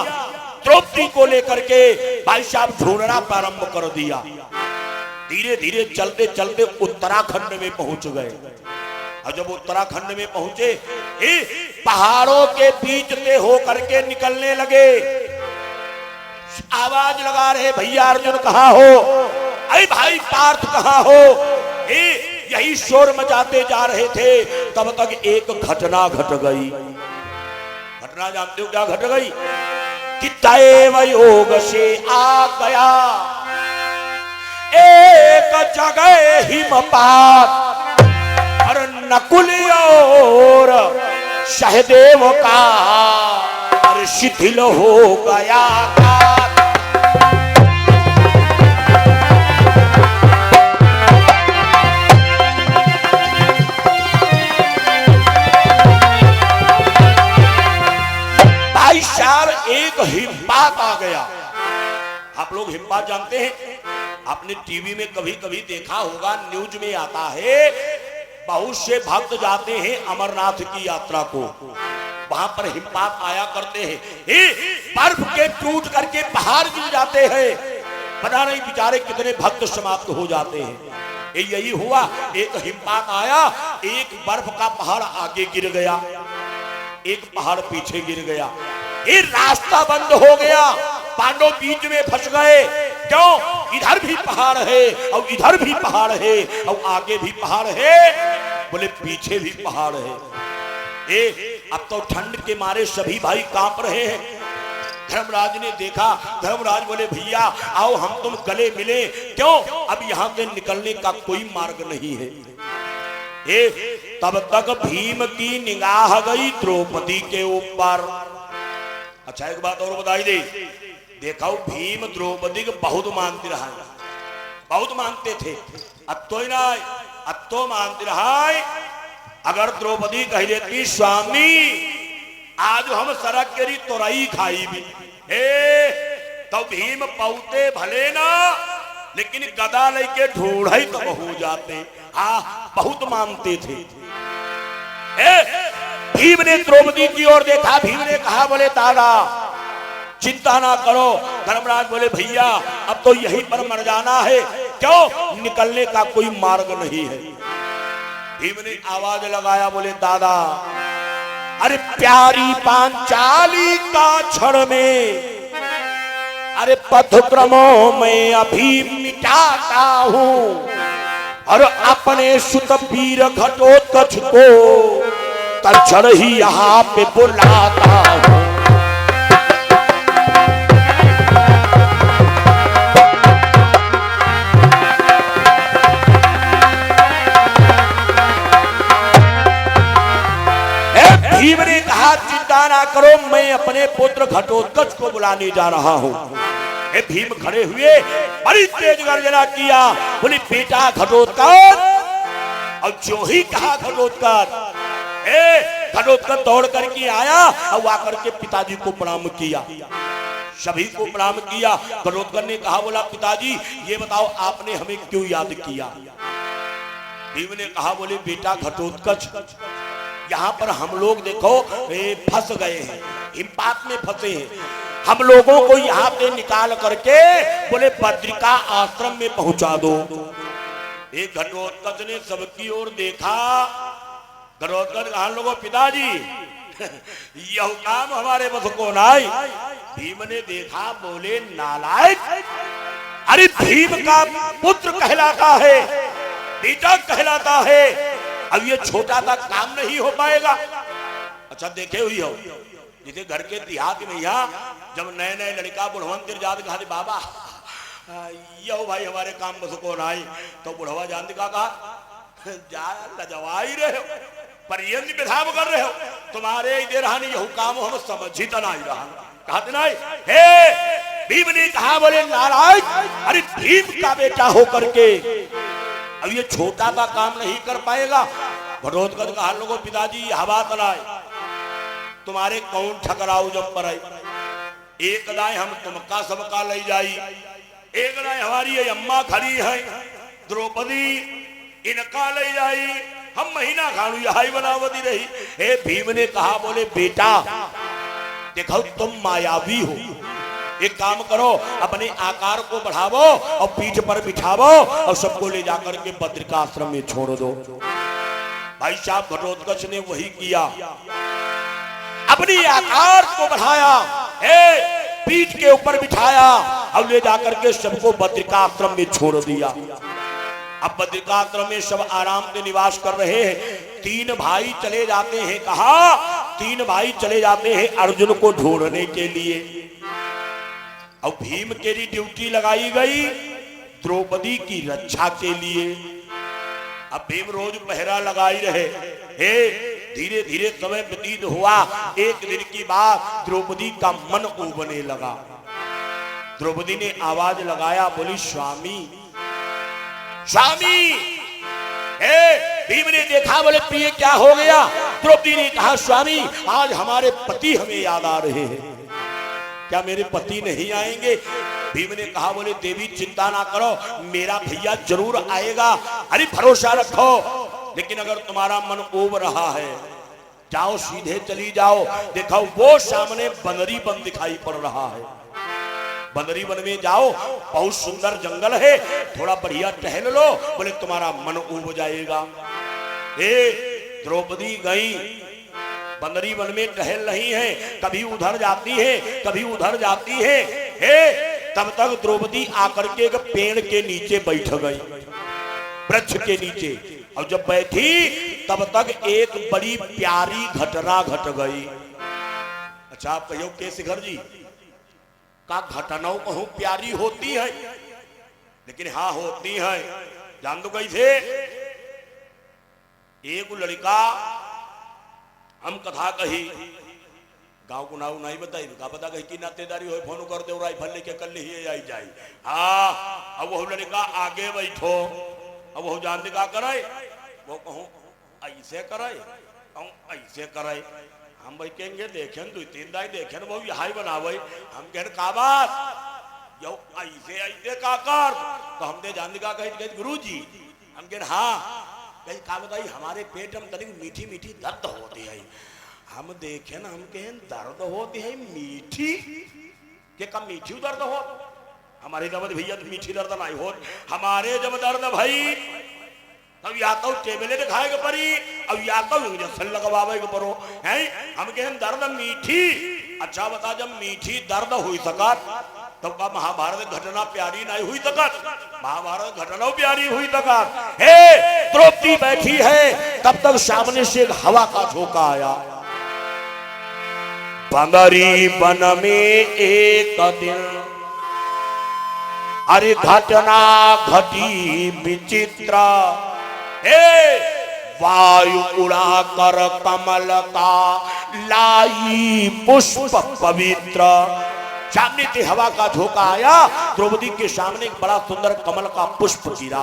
द्रौपदी को लेकर के भाई साहब ढूंढना प्रारंभ कर दिया। धीरे धीरे चलते चलते उत्तराखंड में पहुंच गए, और जब उत्तराखंड में पहुंचे पहाड़ों के बीच से होकर के निकलने लगे। आवाज लगा रहे भैया अर्जुन कहाँ हो, अरे भाई पार्थ कहाँ हो। यही शोर मचाते जा रहे थे तब तक एक घटना घट गई। घटना जानते हो क्या घट गई? कि दैव योग से आ गया एक जगह हिमपात, और नकुल और सहदेव का और शिथिल हो गया। एक हिमपात आ गया। आप लोग हिमपात जानते हैं? आपने टीवी में कभी कभी देखा होगा, न्यूज में आता है। बहुत से भक्त जाते हैं अमरनाथ की यात्रा को, वहां पर हिमपात आया करते हैं। बर्फ के टूट करके पहाड़ गिर जाते हैं, पता नहीं बेचारे कितने भक्त समाप्त हो जाते हैं। यही हुआ, एक हिमपात आया, एक बर्फ का पहाड़ आगे गिर गया, एक पहाड़ पीछे गिर गया। ये रास्ता बंद हो गया, पांडव बीच में फंस गए। क्यों? इधर भी पहाड़ है और इधर भी पहाड़ है और आगे भी पहाड़ है, बोले पीछे भी पहाड़ है। अब तो ठंड के मारे सभी भाई कांप रहे हैं। धर्मराज ने देखा, धर्मराज बोले भैया आओ हम तुम गले मिले। क्यों? अब यहाँ से निकलने का कोई मार्ग नहीं है। तब तक भीम की निगाह गई द्रौपदी के ऊपर। अच्छा एक बात और बताई दे, देखा भीम द्रौपदी को बहुत मानते रहा, बहुत मानते थे। अब तो ही ना, अब तो मानते रहा। अगर द्रौपदी कह देती स्वामी आज हम सरक केरी तोरई खाई भी तो भीम पौते भले ना लेकिन गदा लेके ढूढ़ई तो हो जाते। बहुत मानते थे। भीम ने द्रौपदी की ओर देखा। भीम ने कहा बोले दादा चिंता ना करो। धर्मराज बोले भैया अब तो यहीं पर मर जाना है, क्यों निकलने का कोई मार्ग नहीं है। भीम ने आवाज लगाया बोले दादा अरे प्यारी पांचाली का क्षण में अरे पथ क्रमों में अभी मिटाता हूं और अपने सुत वीर घटोत्कच को तत्क्षण ही यहाँ पे बुलाता हूं। भीम ने कहा चिंता ना करो मैं अपने पुत्र घटोत्कच को बुलाने जा रहा हूं। भीम खड़े हुए बड़ी तेज गर्जना किया बोली बेटा घटोत्कच। और जो ही कहा घटोत्कच घटोत्कच दौड़ करके आया और आकर के पिताजी को प्रणाम किया। सभी को प्रणाम किया। घटोत्कच ने कहा बोला पिताजी ये बताओ आपने हमें क्यों याद किया। भीम ने कहा बोले बेटा घटोत्कच यहाँ पर हम लोग देखो फंस गए हैं, हिमपात में फंसे हैं। हम लोगों को यहाँ पे निकाल करके बोले बद्रिका आश्रम में पहुंचा दो। एक घटोत्कच ने सबकी ओर देखा। घटोत्कच कहा लोगों पिताजी यह काम हमारे बस को नहीं। भीम ने देखा बोले नालायक अरे भीम का पुत्र कहलाता है, बेटा कहलाता है, अब ये छोटा सा काम नहीं हो पाएगा। अच्छा देखे हुई हो जैसे घर के देहात में यहाँ जब नए नए लड़का बुढ़वन जात कहा बाबा यो भाई हमारे काम बस को नहीं, तो बुढ़वा जान कहा जा लजवा ही रहे हो परियंज विधाम कर रहे हो तुम्हारे इधर रहानी यह काम हम समझ ही तो नहीं रहा कहते नहीं। हे भीम ने कहा बोले नारायण अरे भीम का बेटा हो करके अब ये छोटा सा काम नहीं कर पाएगा। घटोत्कच कहा लोगों पिताजी हवा तलाए तुम्हारे कौन ठकराऊ जब पर आई। एक दाएं हम तुमका सबका ले जाई, एक दाएं हमारी अम्मा खड़ी है द्रौपदी इनका ले जाई, हम महीना खानू यही बनावती रही। हे भीम ने कहा बोले बेटा देखो तुम मायावी हो, एक काम करो अपने आकार को बढ़ावो और पीठ पर बिठावो और सबको ले जाकर के बद्रिका आश्रम में छोड़ दो। भाई साहब घटोत्कच ने वही किया, अपनी आकार को बढ़ाया, पीठ के ऊपर बिठाया और ले जाकर के सबको बद्रिका आश्रम में छोड़ दिया। अब बद्रिका आश्रम में सब आराम से निवास कर रहे हैं। तीन भाई चले जाते हैं, कहा तीन भाई चले जाते हैं अर्जुन को ढूंढने के लिए। और भीम के लिए ड्यूटी लगाई गई द्रौपदी की रक्षा के लिए। अब भीम रोज पहरा लगाई रहे। धीरे धीरे समय व्यतीत हुआ। एक दिन की बात द्रौपदी का मन उबने लगा। द्रौपदी ने आवाज लगाया बोली स्वामी स्वामी। भीम ने देखा बोले प्रिय क्या हो गया। द्रौपदी ने कहा स्वामी आज हमारे पति हमें याद आ रहे हैं, क्या मेरे पति नहीं आएंगे। भीम ने कहा बोले देवी चिंता ना करो मेरा भैया जरूर आएगा, अरे भरोसा रखो। लेकिन अगर तुम्हारा मन उब रहा है जाओ सीधे चली जाओ, देखो वो सामने बनरी वन दिखाई पड़ रहा है। बनरी वन में जाओ, बहुत सुंदर जंगल है, थोड़ा बढ़िया टहल लो, बोले तुम्हारा मन उब जाएगा। द्रौपदी गई बनरी वन में टहल रही है, कभी उधर जाती है कभी उधर जाती है। तब तक द्रौपदी आकर के एक पेड़ के नीचे बैठ गई, वृक्ष के नीचे। और जब बैठी तब तक एक बड़ी प्यारी घटना घट गई। अच्छा आप कहो के शिखर जी का घटनाओं कहूं प्यारी होती है, लेकिन हाँ होती है। जान दो कैसे। एक लड़का हम कथा कही गांव को नाव नहीं बताई का पता कही की नातेदारी हो फोन कर दे राइफल लेके कल ही आई जाए। हाँ अब वो लड़का आगे बैठो, अब वो जानते का करे वो कहूं ऐसे करे ऐसे करे। हम भाई कहेंगे देखें 2-3 दाई देखें वो यहाँ बनावे। हम कहें का बात यो ऐसे ऐसे का कर। तो हमने जान का कहे गुरु जी हम कहें हाँ कहीं का बताई हमारे पेट में तनिक मीठी मीठी दर्द होती है। हम देखें ना हम कहें दर्द होती है मीठी के कम मीठी दर्द हो हमारे जब भैया मीठी दर्द नहीं हो हमारे जब दर्द भाई तब या तो टेबले दिखाएगा परी अब या तो इंजेक्शन लगवावे के परो है। हम कहें दर्द मीठी अच्छा बता जब मीठी दर्द हुई सकत तब का महाभारत घटना प्यारी नहीं हुई सकत। महाभारत घटना प्यारी हुई सकत। हे द्रौपदी बैठी है तब तक सामने से एक हवा का झोंका आया। बंदरी बन में एक दिन अरे घटना घटी विचित्र। हे वायु उड़ा कर कमल का लाई पुष्प पवित्र। सामने से हवा का झोंका आया। द्रौपदी के सामने एक बड़ा सुंदर कमल का पुष्प गिरा।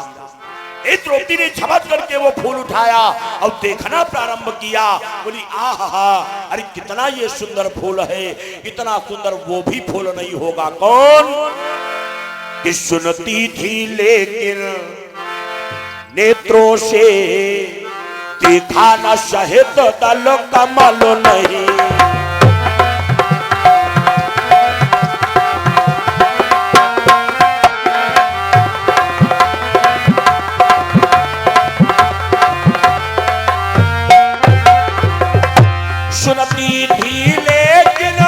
द्रौपदी ने झपट करके वो फूल उठाया और देखना प्रारंभ किया। बोली आहा अरे कितना ये सुंदर फूल है। इतना सुंदर वो भी फूल नहीं होगा कौन कि सुनती थी लेकिन नेत्रों से देखा न शहद दल कमल नहीं। सुनती थी लेकिन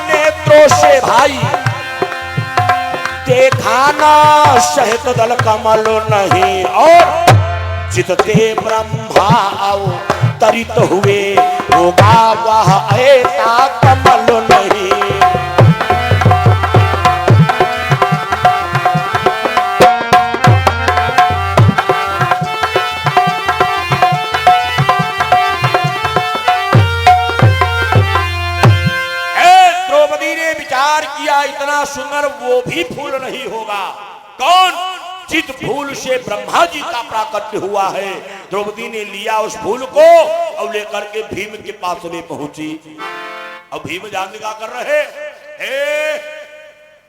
नेत्रों से भाई देखा ना शहद दल कमल नहीं। और जितते ब्रह्मा अवतरित हुए होगा वह ऐसा कमल नहीं। इतना सुंदर वो भी फूल नहीं होगा कौन जित फूल से ब्रह्मा जी का प्राकट्य हुआ है। द्रौपदी ने लिया उस फूल को और लेकर के भीम के पास में पहुंची। अब भीम जानने का कर रहे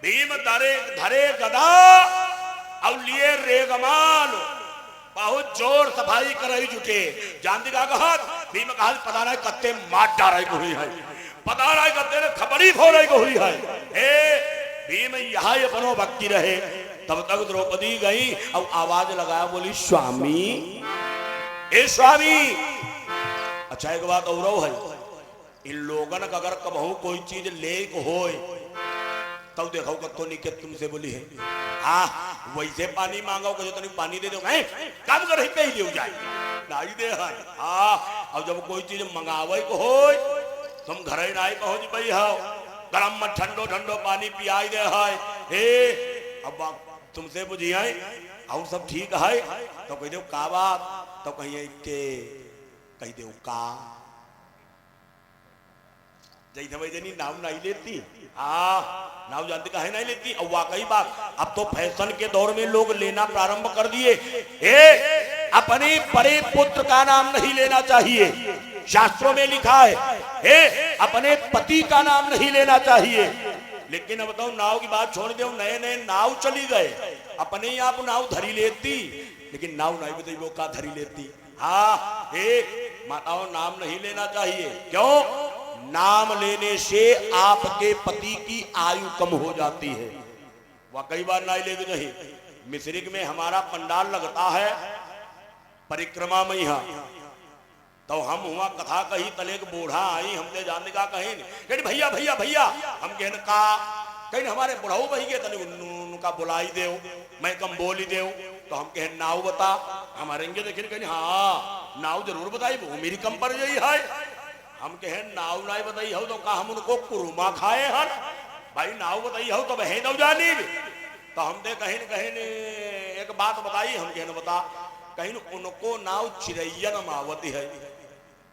भीम धरे गदा और लिए रेगमाल बहुत जोर सफाई कर रही जुटे। जानती का कहा भीम कहा पता नहीं कत्ते मार डाल रही है पता नहीं कत्ते ने खबरी खो रही हुई है। भीम यहाँ अपनो भक्ति रहे। तब तक द्रौपदी गई और आवाज लगाया बोली स्वामी ए स्वामी। अच्छा एक बात और है इन लोगन का अगर कबहू कोई चीज लेक हो तब देखो कत्तो निके तुमसे बोली है हाँ वैसे पानी मांगो जो तनिक पानी दे दो काम कर ही पे ही जाए नहीं दे हाँ। अब जब कोई चीज मंगावे को हो तुम घर ही नहीं पहुंच पाई हो गरम में ठंडो ठंडो पानी पियाई दे है। अब तुमसे बुझी है और सब ठीक है तो कह दो का बात तो कहिए के कह दो का जैसे वैसे नाव नहीं लेती हाँ नाव जानती का है नहीं लेती। और वाकई बात अब तो फैशन के दौर में लोग लेना प्रारंभ कर दिए। अपने बड़े पुत्र का नाम नहीं लेना चाहिए। शास्त्रों में लिखा है अपने पति का नाम नहीं लेना चाहिए। लेकिन अब बताओ नाव की बात छोड़ दो नए नए नाव चली गए अपने ही आप नाव धरी लेती लेकिन नाव नहीं बताई वो का धरी लेती। हाँ माताओं नाम नहीं लेना चाहिए। क्यों नाम लेने से आपके पति की आयु कम हो जाती है। वह कई बार नहीं लेते नहीं। मिश्रिक में हमारा पंडाल लगता है परिक्रमा में यहाँ तो हम हुआ कथा कही तले एक बूढ़ा आई हमने जानने का कहीं कहीं भैया भैया भैया हम कहन का कहीं हमारे बुढ़ाऊ भाई के तले उनका बुलाई दे मैं कम बोली दे तो हम कहन नाव बता हमारे देखिए कहीं हाँ नाव जरूर बताई वो मेरी कम पर गई है। हम कहन नाव नहीं बताई हो तो का हम उनको कुरुमा खाए हन भाई नाव बताई हो तो बहन दो जानी तो हमने कहीं कहीं एक बात बताई हम कहन बता कहीं उनको नाव चिड़ैयन मावती है।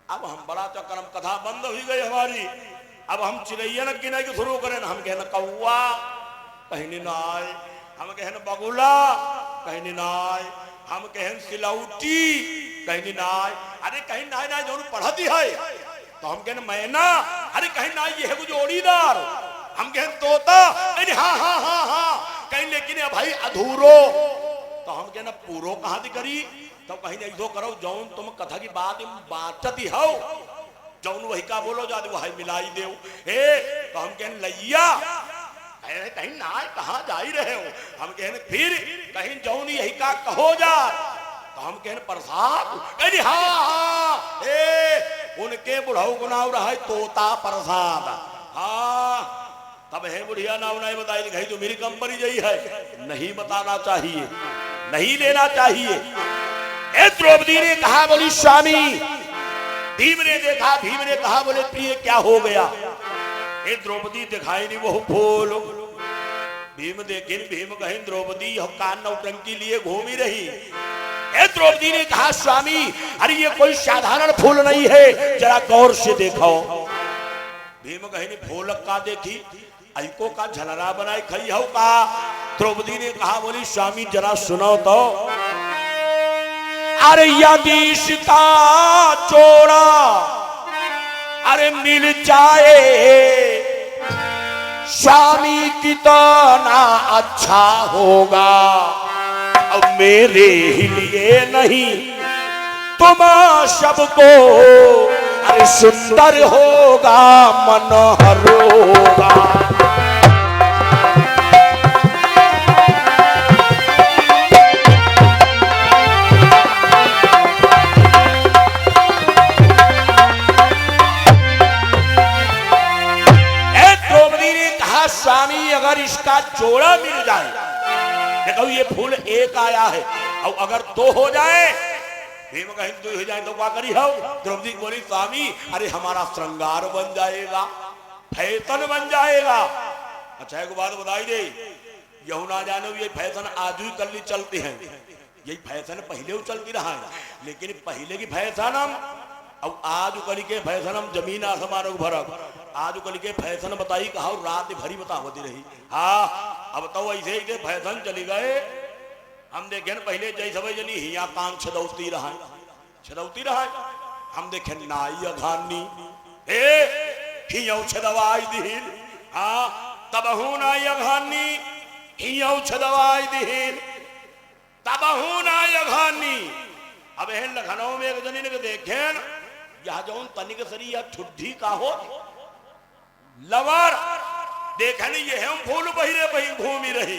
अब हम बड़ा चक्कर हम कथा बंद हो गई हमारी। अब हम चिड़ैयन गिने के शुरू करें हम कहन कौआ कहीं नाय हम कहन बगुला कहीं नाय हम कहन सिलौटी कहीं नाय अरे कहीं ना ना जो पढ़ती है तो हम कहने मैना, अरे कहीं ना ये है कुछ जोड़ीदार, हम कहने तोता, अरे हाँ हाँ हाँ हाँ कहीं, लेकिन भाई अधूरो, तो हम कहना पूरो कहाँ दी करी, तो कहीं नहीं दो करो जौन तुम कथा की बात ही हो, जौन वही का बोलो जाते वही मिलाई दे, तो हम कहने लैया कहीं ना कहाँ जा ही रहे हो, हम कहने फिर कहीं जौन यही का कहो जा, तो हम कहने प्रसाद, अरे हाँ हाँ उनके बुढ़ाऊ को नाम रहा है तोता प्रसाद, हाँ तब है बुढ़िया नाम नहीं बताई दिखाई तो मेरी कंपनी जई है, नहीं बताना चाहिए, नहीं लेना चाहिए। द्रौपदी ने कहा बोली स्वामी, भीम ने देखा, भीम ने कहा बोले प्रिय क्या हो गया, द्रौपदी दिखाई नहीं वो फूल, भीम देखे भीम कहीं द्रौपदी कान नौटंकी लिए घूमी रही, द्रौपदी ने कहा स्वामी अरे ये कोई साधारण फूल नहीं है, जरा गौर से देखो, भीम कहीं फूल का देखी, ऐको का झलरा बनाई खई हो का, द्रौपदी ने कहा बोली स्वामी जरा सुनो तो, अरे यदि इसका चोड़ा अरे मिल जाए स्वामी कितना अच्छा होगा, अब मेरे ही लिए नहीं तुम सबको अरे सुंदर होगा मनोहर होगा। स्वामी अगर इसका जोड़ा मिल जाए, देखो ये फूल एक आया है और अगर दो हो जाए, भीम कहीं दो हो जाए तो क्या करी हो, द्रौपदी बोली स्वामी अरे हमारा श्रृंगार बन जाएगा, फैशन बन जाएगा। अच्छा एक बात बताई दे, यहू ना जानो ये फैशन आज ही कल चलती है, यही फैशन पहले चलती रहा है, लेकिन पहले की फैशन हम अब आज कल के फैशन हम जमीन आसमान फर्क, आज कल के फैशन बताई कहा रात भरी बतावती रही, हाँ अब तो ऐसे ही फैशन चली गए, हम देखे पहले जैसे भाई जनी हिया कान छदौती रहा, हम देखे नाई अघानी हिया छदवाई दीन, हाँ तबहू नाई अघानी हिया छदवाई दीन, तबहू नाई अघानी। अब लखनऊ में एक जनी ने देखे यह जौन तनिक सरी या ठुड्ढी का हो लवर देखने ये हम फूल बहिरे बही घूमी रही,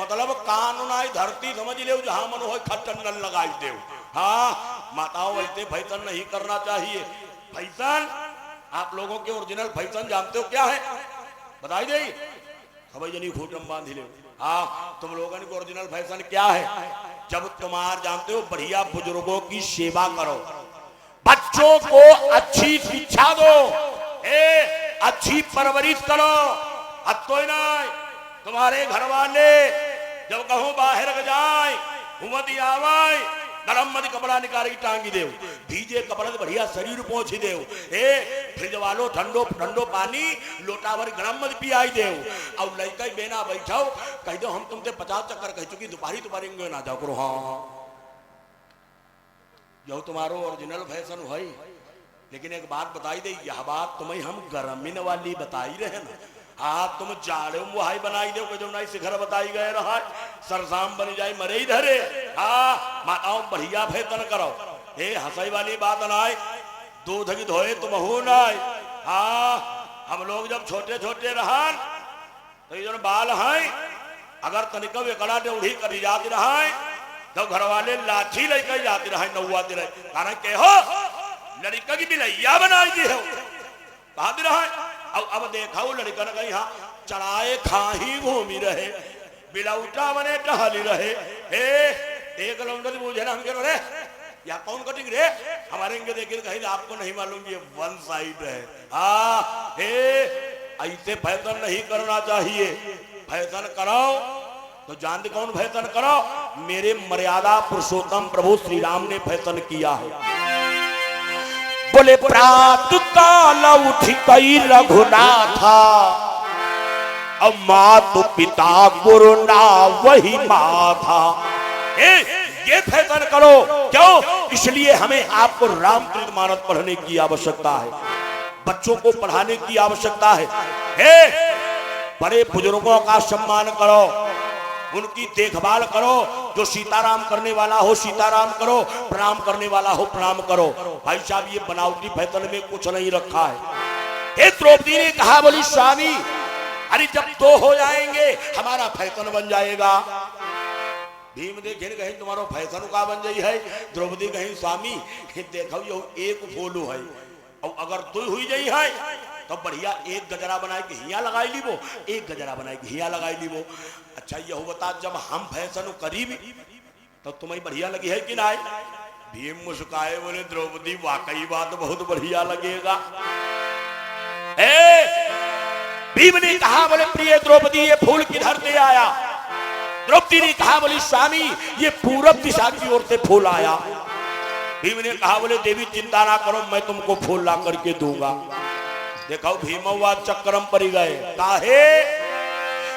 मतलब कानूनाई धरती समझ ले जहां मन हो खटन लगाई दे, हाँ माताओं वैसे फैशन नहीं करना चाहिए। फैशन आप लोगों के ओरिजिनल फैशन जानते हो क्या है, बताई दे खबर जनी खूटम बांधी ले, हाँ तुम लोगों के ओरिजिनल फैशन क्या है, जब तुम्हार जानते हो बढ़िया बुजुर्गों की सेवा करो, बच्चों को अच्छी शिक्षा दो, अच्छी परवरिश करो, अब तो नहीं तुम्हारे घर वाले जब कहूं बाहर जाए हुमती आवाए गरम मत कपड़ा निकाल टांगी दे, भीजे कपड़ा से बढ़िया शरीर पहुंची दे, फ्रिज वालो ठंडो ठंडो पानी लोटा भर गरम मत पियाई दे, और लड़का बेना बैठाओ कह दो हम तुमसे 50 चक्कर कह चुकी दोपहरी तुम्हारी ना जाओ करो, हाँ जो तुम्हारो ओरिजिनल फैशन है। लेकिन एक बात बताई दे, यह बात तुम्हें हम गरमीन वाली बताई रहे ना, हाँ तुम जाड़े मुहाई बनाई दे जो नहीं शिखर बताई गए रहा सरसाम बन जाए मरे ही धरे, हाँ माताओं बढ़िया फैशन करो, हंसाई वाली बात नाई, दूध की धोए तुम हो नाई, हाँ हम लोग जब छोटे छोटे रहा तो ये जो बाल हैं अगर तनिक एकड़ा डेढ़ी करी जाती रहा तो घर वाले लाठी लेकर जाती रहे नौआती रहे, कारण के हो लड़का की बिलैया बनाई दी हो कहा रहा, अब देखा वो लड़का ने कहीं हाँ चढ़ाए खाही घूमी रहे, बिलौटा बने टहली रहे, एक किलोमीटर मुझे ना हम कह रहे या कौन कटिंग रे, हमारे इनके देखे कहीं आपको नहीं मालूम ये वन साइड है, हाँ ऐसे फैशन नहीं करना चाहिए, फैशन कराओ तो जान दे कौन फैशन करो, मेरे मर्यादा पुरुषोत्तम प्रभु श्री राम ने फैशन किया है। बोले प्रात काल उठ गई रघुनाथा, अब मातु पिता गुरु ना वही माथा, ये फैशन करो, क्यों इसलिए हमें आपको रामचरितमानस पढ़ने की आवश्यकता है, बच्चों को पढ़ाने की आवश्यकता है। बड़े बुजुर्गों का सम्मान करो, उनकी देखभाल करो। जो सीताराम करने वाला हो सीताराम करो, प्रणाम करने वाला हो प्रणाम करो। भाई साहब, ये बनावटी फैशन में कुछ नहीं रखा है। द्रौपदी ने कहा, बोली स्वामी, अरे जब दो हो जाएंगे हमारा फैशन बन जाएगा। भीम देखे कहीं तुम्हारा फैशन का बन जाई है। द्रौपदी कहीं स्वामी देखो यो एक फूलू है, और अगर दो हुई जाई है तो बढ़िया एक गजरा बनाए के हिया लगाई लीबो, एक गजरा बनाए के हिया लगाई लीबो। अच्छा ये हो बता, जब हम फैशन करीब तो तुम्हें बढ़िया लगी है कि ना? भीम मुस्काए, बोले द्रौपदी वाकई बात बहुत बढ़िया लगेगा। भीम ने कहा, बोले प्रिय द्रौपदी ये फूल किधर से आया? द्रौपदी ने कहा, बोली स्वामी ये पूरब दिशा की ओर से फूल आया। भीम ने कहा, बोले देवी चिंता ना करो, मैं तुमको फूल ला करके दूंगा। देखो भीमवा चक्रम पर गए, काहे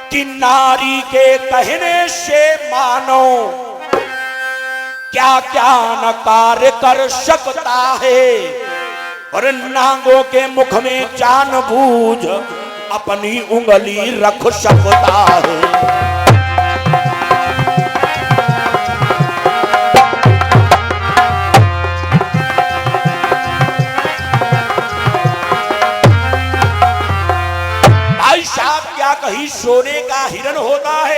कि नारी के कहने से मानो क्या क्या न कार्य कर सकता है, और नांगों के मुख में जानबूझ अपनी उंगली रख सकता है। कहीं सोने का हिरण होता है,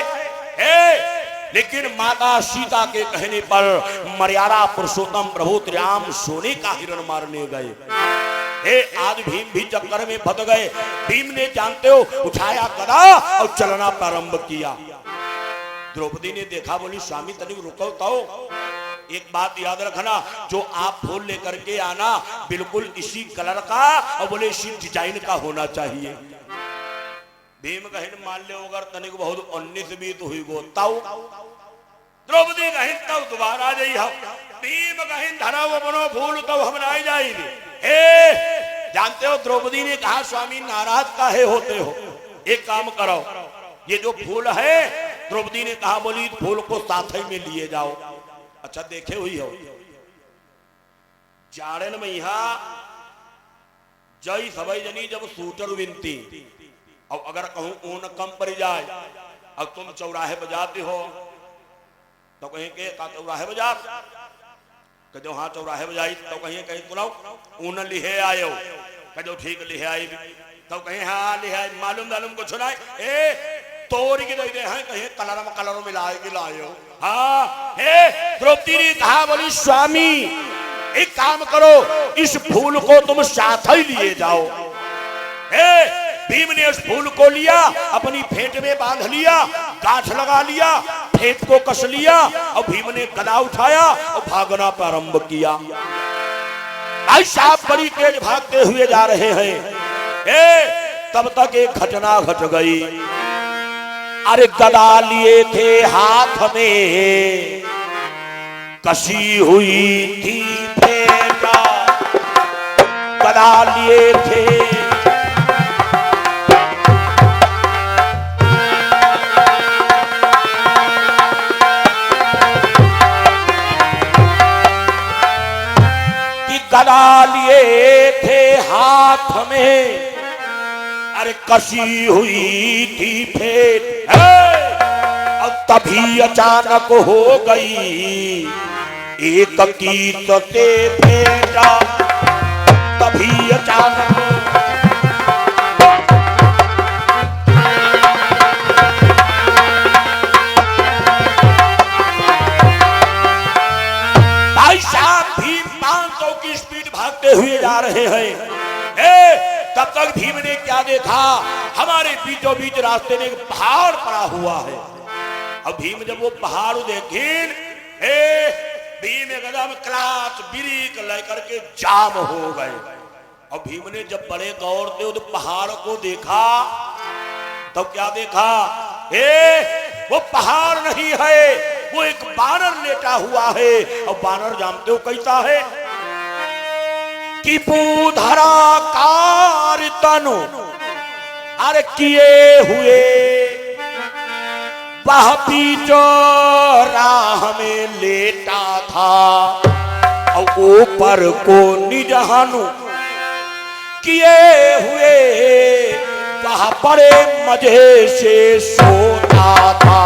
लेकिन माता सीता के कहने पर मर्यादा पुरुषोत्तम प्रभु राम सोने का हिरण मारने गए। आज भीम भी चक्कर में फंस गए। भीम ने जानते हो उठाया गदा और चलना प्रारंभ किया। द्रौपदी ने देखा, बोली स्वामी तनिक रुको तो, एक बात याद रखना, जो आप फूल लेकर के आना बिल्कुल इसी कलर का और बोले इसी डिजाइन का होना चाहिए। भीम कहिन मान ले अगर तनिक बहुत 19-20 हुई गो ताऊ, द्रौपदी कहिन तब दोबारा जाई हम। भीम कहिन धरा वो बनो फूल तब हम ना जाएंगे। जानते हो द्रौपदी ने कहा, स्वामी नाराज काहे होते हो, एक काम करो, ये जो फूल है, द्रौपदी ने कहा, बोली फूल को साथ ही में लिए जाओ। अच्छा देखे हुई हो जाड़न में यहाँ जय सवई जनी जब सूटर विनती, और अगर कहूं ऊन कम पड़ जाए और तुम चौराहे बजाते हो तो कहीं के का चौराहे बजा, कहो हाँ चौराहे बजाई, तो कहीं कहीं सुनाओ ऊन लिहे आयो, कहो ठीक लिहे आई, तो कहीं हाँ लिहे आई, मालूम मालूम को सुनाए तोड़ के दे हैं, कहीं कलर में लाए के लायो। हाँ द्रौपदी ने कहा, बोली स्वामी एक काम करो, इस फूल को तुम साथ ही लिए जाओ। भीम ने उस फूल को लिया, अपनी फेंट में बांध लिया, गांठ लगा लिया, फेंट को कस लिया, और भीम ने गदा उठाया और भागना प्रारंभ किया। भाई साहब बड़ी तेज भागते हुए जा रहे हैं। तब तक एक घटना घट गई। अरे गदा लिए थे हाथ में, कसी हुई थी फेंटा, गदा लिए थे गदा लिए थे हाथ में, अरे कसी हुई थी फेंट, और तभी अचानक हो गई एक कीत से फेंटा, तभी अचानक हुए जा रहे हैं। तब तक भीम ने क्या देखा, हमारे बीचों बीच रास्ते में एक पहाड़ पड़ा हुआ है। अब भीम जब वो पहाड़ देखे, भीम एकदम क्लास बिरीक लेकर के जाम हो गए। और भीम ने जब बड़े गौर से उस पहाड़ को देखा तो क्या देखा, वो पहाड़ नहीं है, वो एक बानर लेटा हुआ है। और बानर जानते हो कैसा है कि पूधरा कार तनु अरे किए हुए वह बीचो राह में लेटा था। ऊपर को निजहानु किए हुए वहां बड़े मजे से सोता था।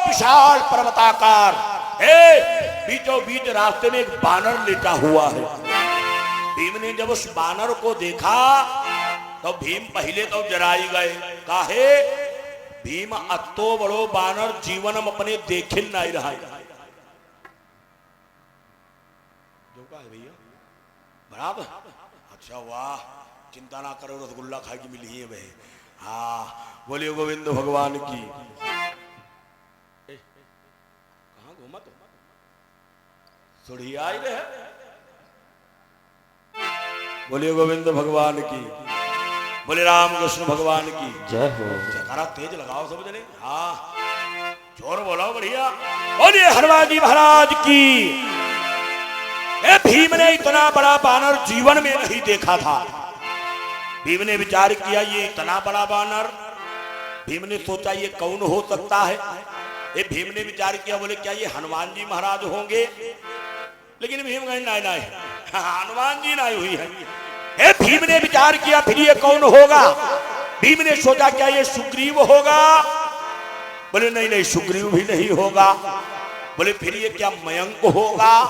विशाल पर्वताकार बीचों बीच रास्ते में एक बानर लेटा हुआ है। भीम ने जब उस बानर को देखा तो भीम पहले तो जराई गए, काहे भीम अत्तो बड़ो बानर जीवन में अपने देखे नहीं रहा। जो का है भैया बराबर, अच्छा वाह, चिंता ना करो, रसगुल्ला खाए की मिली है भाई। हाँ बोलिए गोविंद भगवान की। बोलिए गोविंद भगवान की, बोले राम कृष्ण भगवान की जय हो। जयकारा तेज लगाओ सब जने, हाँ जोर बोलो बढ़िया। बोलिए हनुमान जी महाराज की। भीम ने इतना बड़ा बानर जीवन में नहीं देखा था। भीम ने विचार किया ये इतना बड़ा बानर, भीम ने सोचा ये कौन हो सकता है। भीम ने विचार किया, बोले क्या ये हनुमान जी महाराज होंगे, लेकिन भीम कहे नहीं नहीं हनुमान जी नहीं हुई है। भीम ने विचार किया फिर ये कौन होगा। भीम ने सोचा क्या ये सुग्रीव होगा, बोले नहीं नहीं सुग्रीव भी नहीं होगा। बोले फिर ये क्या मयंक होगा,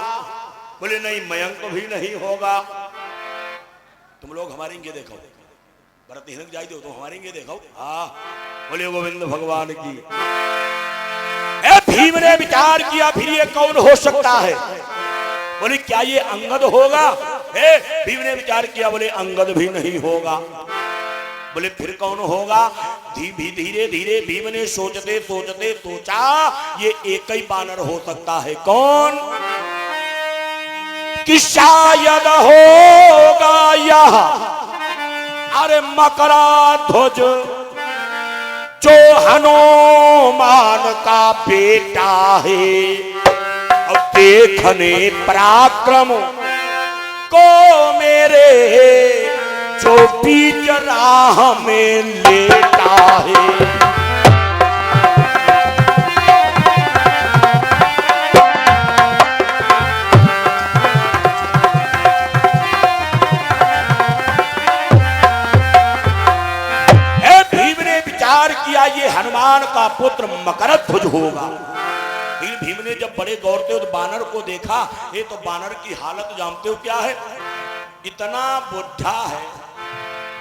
बोले नहीं मयंक भी नहीं होगा। तुम लोग हमारे इंगे देखो, भरत हिरक जाई दो तो हमारे इंगे देखो। हाँ बोले गोविंद भगवान की। भीम ने विचार किया फिर ये कौन हो सकता है, बोले क्या ये अंगद होगा। भीम ने विचार किया, बोले अंगद भी नहीं होगा। बोले फिर कौन होगा। धीरे धीरे भीम ने सोचते सोचते सोचा ये एक ही बानर हो सकता है। कौन, कि शायद होगा यह अरे मकराध्वज जो हनुमान का बेटा है। अब देखने पराक्रम को मेरे जो बीच राह में लेटा है। भीम ने विचार किया ये हनुमान का पुत्र मकरध्वज होगा। भीम ने जब बड़े गौर से उस बानर को देखा, ये तो बानर की हालत जानते हो क्या है, इतना बुढ़ा है,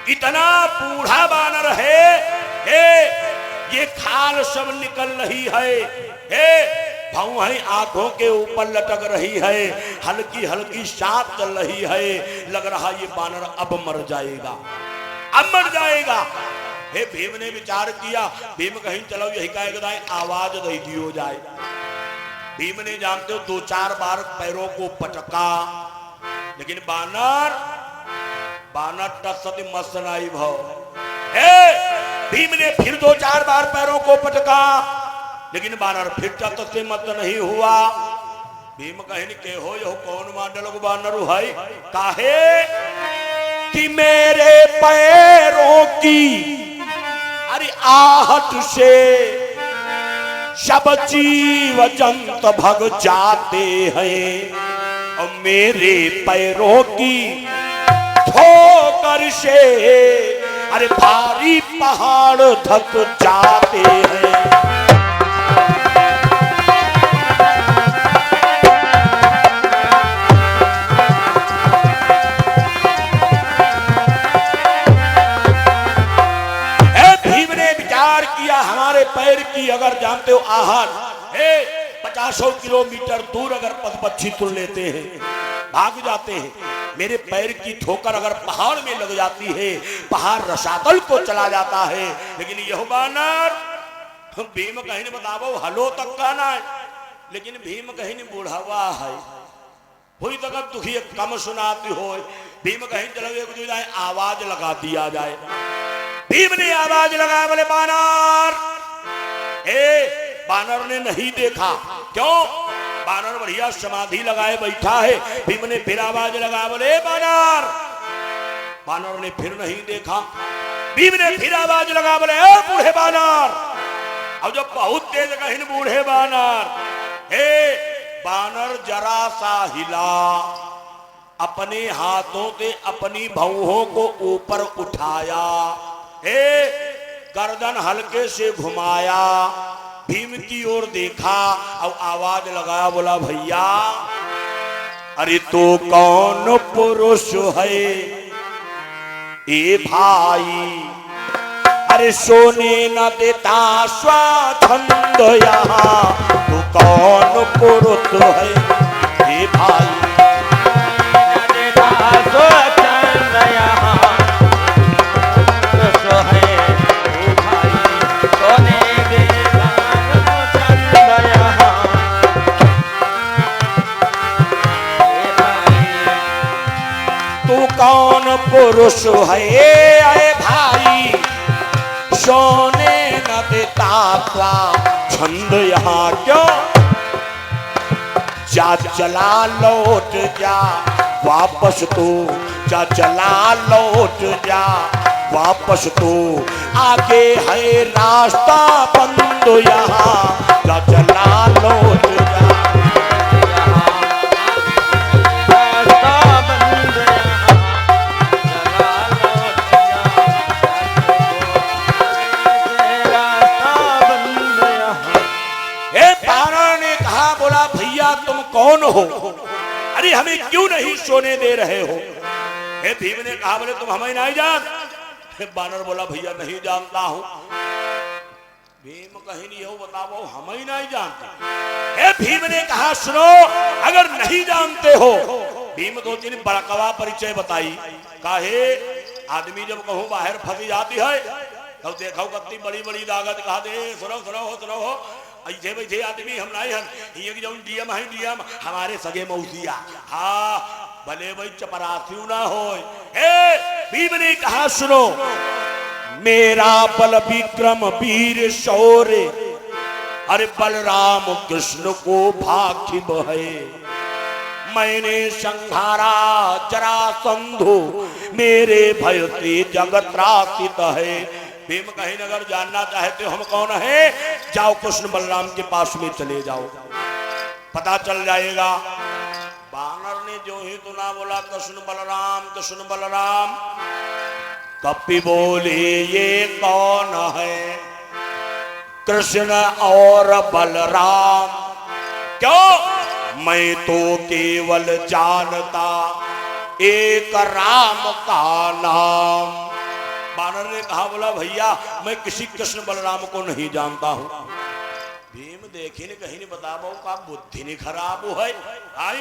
इतना बूढ़ा बानर है। ये खाल सब निकल रही है, भौहें आंखों के ऊपर लटक रही है, हल्की हल्की सांप चल रही है। लग रहा ये बानर अब मर जाएगा, अब मर जाएगा। भीम ने विचार किया, भीम कहीं चलो यही कहे आवाज दे दियो जाए। भीम ने जानते हो 2-4 बार पैरों को पटका, लेकिन बानर टसती मस्त नहीं भाव। भीम ने फिर 2-4 बार पैरों को पटका, लेकिन बानर फिर टसते मत नहीं हुआ। भीम कहीं के हो यो कौन माडल बानर है, काहे कि मेरे पैरों की अरे आहट से सब जीव जंत भग जाते हैं, और मेरे पैरों की ठोकर से अरे भारी पहाड़ थक जाते हैं। पैर की अगर जानते हो आहट, 50 किलोमीटर दूर अगर पशु पक्षी तुल लेते हैं, भाग जाते हैं। मेरे पैर की ठोकर अगर पहाड़ में लग जाती है, पहाड़ रसातल को चला जाता है। लेकिन यह बानर भीम कहीं बताओ हलो तक का ना, लेकिन भीम कहीं बुढ़ावा है, हुई तक दुखी कम सुनाती हो। भीम कहीं चलो आवाज लगा दिया जाए। भीम ने आवाज लगाया, बोले बानर बानर ने नहीं देखा। क्यों? बानर बढ़िया समाधि लगाए बैठा है। भीम ने फिर आवाज लगा, बोले बानर। बानर ने फिर नहीं देखा। भीम ने फिर आवाज लगा, बोले ओ बूढ़े बानर। अब जब बहुत तेज कहिन बूढ़े बानर, हे बानर जरा सा हिला, अपने हाथों से अपनी भौहों को ऊपर उठाया, हे गर्दन हल्के से घुमाया, भीम की ओर देखा और आवाज लगाया, बोला भैया अरे तो कौन पुरुष है ए भाई, अरे सोने न देता स्वाछंद यहाँ, तो कौन पुरुष है ए भाई, देता स्वच्छंद यहाँ, पुरुष है ओ भाई, सोने देता स्वच्छंद यहाँ, ए भाई। तू कौन पुरुष है ए भाई, सोने न देता छंद यहाँ, क्यों? जा चला लौट जा वापस तू, जा चला लौट जा वापस तू, आगे है रास्ता बंद यहाँ, जा चला लौट जा। रास्ता बंद यहाँ, चला लौट जा, रास्ता बंद यहाँ। ए बानर ने कहा, बोला भैया तुम कौन हो, अरे हमें क्यों नहीं सोने दे रहे हो? हे भीम ने कहा, बोले तुम हमें नहीं जान? बानर बोला भैया नहीं जानता हूं। भीम कहीं नहीं हो, बताओ हमें नहीं जानते। हे भीम ने कहा, सुनो अगर नहीं जानते हो, भीम दो तीन बड़कवा परिचय बताई। काहे आदमी जब कहूं बाहर फंसी जाती है तब देखो कितनी बड़ी बड़ी लागत, कहा दे सुनो सुनो हो सुनो हो, ऐसे बैठे आदमी हम नहीं हन, ये जो डीएम है डीएम हमारे सगे मौसिया, हाँ भले भाई चपरासी ना हो। भीम ने कहा, सुनो मेरा बल विक्रम वीर शौर्य, अरे बलराम कृष्ण को भाखिब है, मैंने संहारा जरासंधु, मेरे भय से जगत त्रासित है। भीम कहीं अगर जानना चाहते हो हम कौन है, जाओ कृष्ण बलराम के पास में चले जाओ, पता चल जाएगा। बानर ने जो ही सुना, बोला कृष्ण बलराम। कपि बोले ये कौन है, कृष्ण और बलराम, क्यों? मैं तो केवल जानता एक राम का नाम। बानर ने कहा, बोला भैया मैं किसी कृष्ण बलराम को नहीं जानता हूं। भीम देखी ने कहीं नहीं बताबो का बुद्धि नहीं खराब है, आई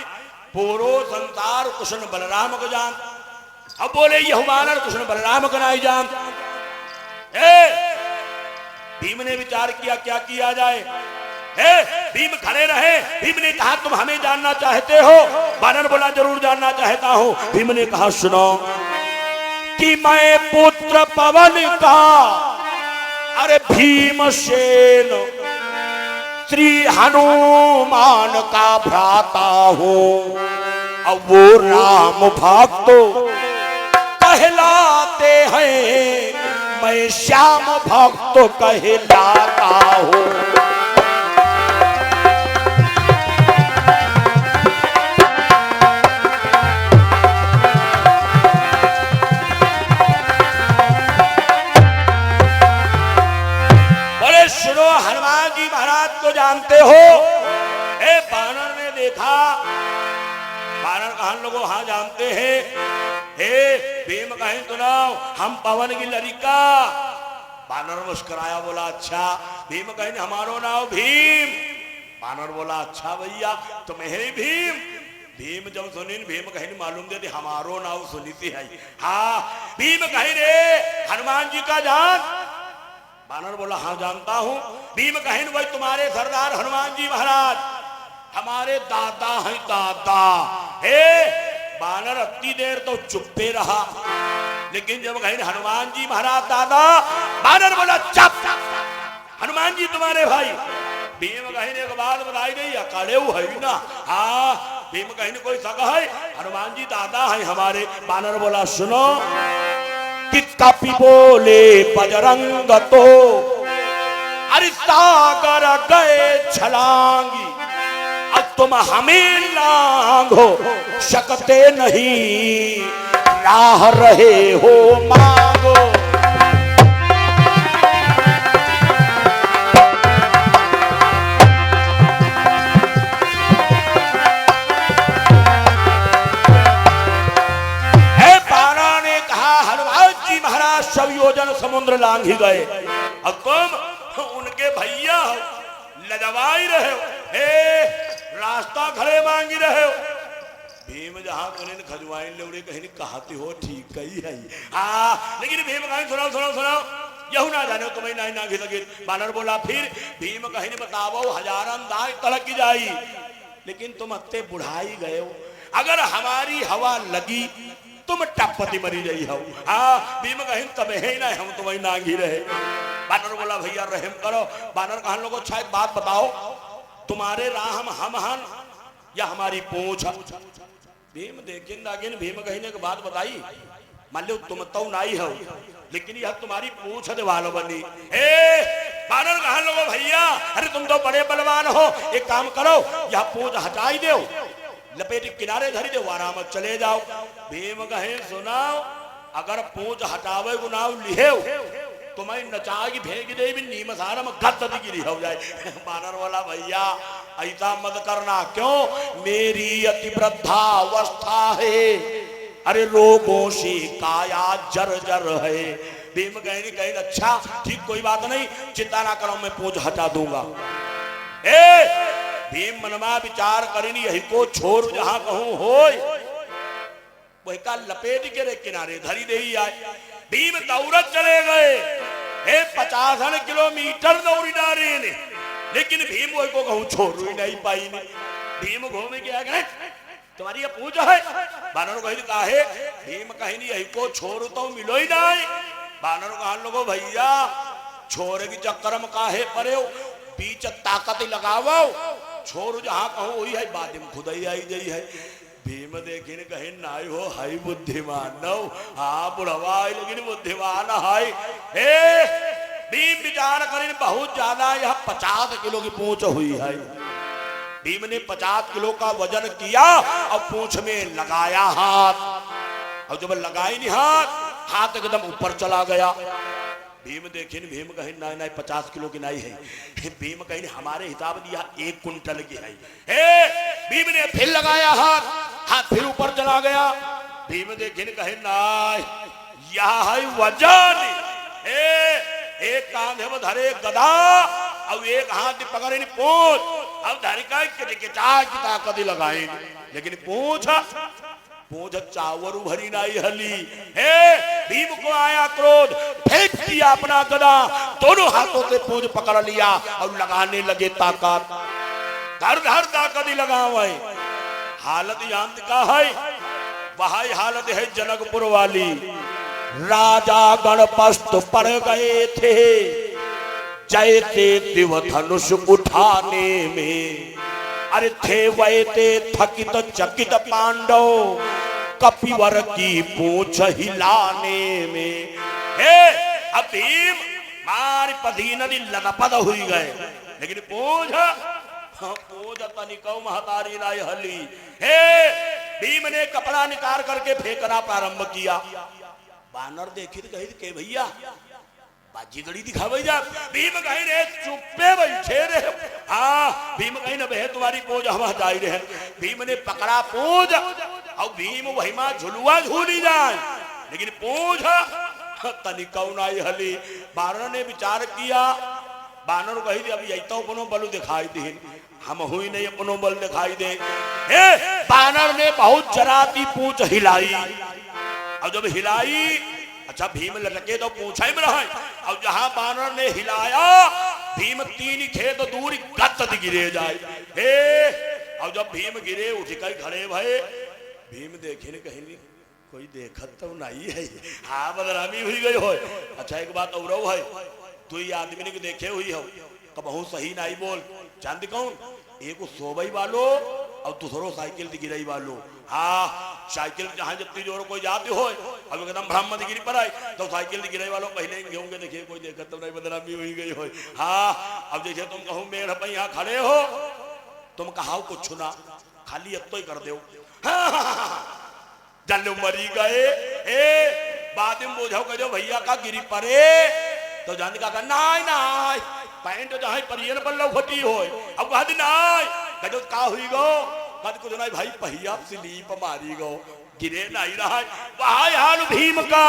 पूरो संसार कृष्ण बलराम को जान। अब बोले यह बानर कृष्ण बलराम को नहीं जान। भीम ने विचार किया क्या किया जाए। भीम खड़े रहे। भीम ने कहा तुम हमें जानना चाहते हो? बानर बोला जरूर जानना चाहता हूं। भीम ने कहा सुनो कि मैं पुत्र पवन का, अरे भीमसेन श्री हनुमान का भ्राता हूं। अब वो राम भक्त कहलाते हैं, मैं श्याम भक्त कहलाता हूं। सुनो हनुमान जी महाराज को जानते हो? बानर ने देखा। बानर कहा लोगों हाँ जानते हैं। भीम कहें सुनाओ हम पवन की लड़का। बानर मुस्कुराया बोला अच्छा। भीम कहें हमारो नाम भीम। बानर बोला अच्छा भैया तुम्हें भीम। भीम जब सुनी भीम कहीं मालूम दे हमारो नाम सुनी थी है। हाँ भीम कहीं रे हनुमान जी का जान। बानर बोला हाँ जानता हूं। भीम कहें भाई तुम्हारे सरदार हनुमान जी महाराज हमारे दादा हैं दादा। बानर अति देर तो चुप्पे रहा, लेकिन जब कहें हनुमान जी महाराज दादा, बानर बोला चुप। हनुमान जी तुम्हारे भाई। भीम कहीं एक बात बताई गई अकाले है ना। हाँ भीम कहीं कोई सगा है, हनुमान जी दादा है हमारे। बानर बोला सुनो कि कपि बोले बजरंग तो अरे सागर गए छलांगी, अब तुम हमें लांघो सकते नहीं, राह रहे हो मांगो। सब योजन समुद्र लांघ ही गए, अब तुम उनके भैया हो, लजवाई रहे हो, हे रास्ता खड़े मांगी रहे हो। भीम जहां तुने खजवाइन ले कहीं कहते हो ठीक कही है। हाँ लेकिन भीम कहीं सुनाओ सुनाओ सुनाओ यहू ना जाने तुम्हें नहीं ना लगे। बानर बोला फिर भीम कहीं बतावो हजारन दाग तड़क की जाई, लेकिन तुम अत्ते बुढ़ाई गए हो, अगर हमारी हवा लगी तुम टपति मरी रही हो। हाँ भीम कहीं तब है ना हम तुम्हें नांगी रहे। बानर बोला भैया रहम करो। बानर कहा लोगों अच्छा एक बात बताओ, तुम्हारे राम हम हन या हमारी पूंछ? भीम देखिन दागिन भीम कहीं ने एक बात बताई, मान लो तुम तो नहीं हो लेकिन यह तुम्हारी पूंछ वालो बनी। बानर कहा लोगों भैया अरे तुम तो बड़े बलवान हो, एक काम करो यह पूंछ हटाई दो, लपेट किनारे धरी दे, आराम चले जाओ। भीम कहे सुनाओ अगर पूंछ हटावे गुनाव लिहे तुम्हें नचागी फेंक दे भी नीम सारा में गद गिरी हो जाए। बानर वाला भैया ऐसा मत करना, क्यों मेरी अति वृद्धावस्था है, अरे रोगों से काया जर जर है। भीम कहेंगे अच्छा ठीक कोई बात नहीं, चिंता ना करो मैं पूंछ हटा दूंगा। भीम मनमा विचार करें यही को छोड़ जहां कहूं हो वही का लपेट के रे किनारे धरी दे ही आए। भीम दौड़त चले गए, 50 किलोमीटर दौड़ी डारे ने, लेकिन भीम वही को कहूं छोड़ ही नहीं पाई ने। भीम घूमे गया गए तुम्हारी ये पूछ है। बानर कही काहे? भीम कहीं नहीं यही को छोड़ तो मिलो ही नहीं। बानर कहा लोगो भैया छोरे की चक्कर में काहे परे हो, बीच ताकत लगावो, छोड़ जहां कहो वही है, बाद में खुद ही आई गई है। भीम देखिन कहे नाई हो हाई बुद्धिमान न हो, हाँ बुढ़वा लेकिन बुद्धिमान है। भीम विचार करें बहुत ज्यादा यह 50 किलो की पूंछ हुई है। भीम ने 50 किलो का वजन किया और पूंछ में लगाया हाथ, और जब लगाई नहीं हाथ एकदम ऊपर चला गया। भीम देखिन भीम कहीं नहीं नहीं 50 किलो की नहीं है। भीम कहीं हमारे हिसाब दिया 1 कुंटल की है। भीम ने फिर लगाया हाथ फिर ऊपर चला गया। भीम देखिन कहीं नहीं यह है वजन। एक कांधे में धरे गदा और एक हाथ पकड़े पूंछ, अब धरिका की ताकत लगाए, लेकिन पूंछ चावर भरी नहीं हली। भीम को आया क्रोध, फेंक दिया अपना गदा, दोनों हाथों से पूंछ पकड़ लिया और लगाने लगे ताकत। धर धर ताकत ही लगावे। हालत यांत का है, वही हालत है जनकपुर वाली। राजा गणपस्त पड़ गए थे जैसे दिव धनुष उठाने में, अरे थे वै ते थकित चकित पांडव कपिवर की पूंछ हिलाने में। अब भीम मारी पधी नदी लदपद हुई गए, लेकिन पूंछ तनिको महतारी लाई हली। भीम ने कपड़ा निकाल करके फेंकना प्रारंभ किया। बानर देखी तो कही के भैया बाजी गड़ी दिखावे जा। भीम कहीं रे चुप्पे बैठे रे। हाँ भीम कहीं न बहे तुम्हारी पोज हम हटाई रहे। भीम ने पकड़ा पोज और भीम वही मां झुलुआ झूली जाए, लेकिन पोज तनिको नहीं हली। बानर ने विचार किया, बानर कही अभी तो अपनो बल दिखाई दे, हम हुई नहीं अपनो बल दिखाई दे। बानर ने बहुत जराती पूंछ हिलाई, और जब हिलाई अच्छा भीम लटके तो पूछा ही में रहे, और जहां बानर ने हिलाया भीम 3 खेत दूर गद गिरे जाए। और जब भीम गिरे उठ कर खड़े भये। भीम देखे कहीं कोई देखत तो नहीं है। हाँ बदनामी हुई गई हो। अच्छा एक बात और है, तू ये आदमी ने देखे हुई हो कबहू सही नहीं बोल। चांद कौन एक सोबई वालो और दूसरो साइकिल गिरई वालो। हाँ साइकिल जहां जितनी जोर कोई जाते हो अब एकदम ब्राह्मण गिरी पर आई तो साइकिल गिरई वालों पहले ही होंगे। देखिए कोई देखा तो नहीं बदनामी हुई गई हो। हाँ अब जैसे तुम कहूँ मेढ़ पे यहाँ खड़े हो तुम कहा कुछ ना खाली अब तो ही कर दो। जल मरी गए ए बाद में बोझो कहो भैया का गिरी परे तो जान का नाई नाई पैंट जहां परियन बल्लो फटी हो अब कहा दी नाई कहो का हुई गो कद कुछ नहीं भाई पहिया स्लीप मारी गो गिरे नहीं रहा। वहां हाल भीम का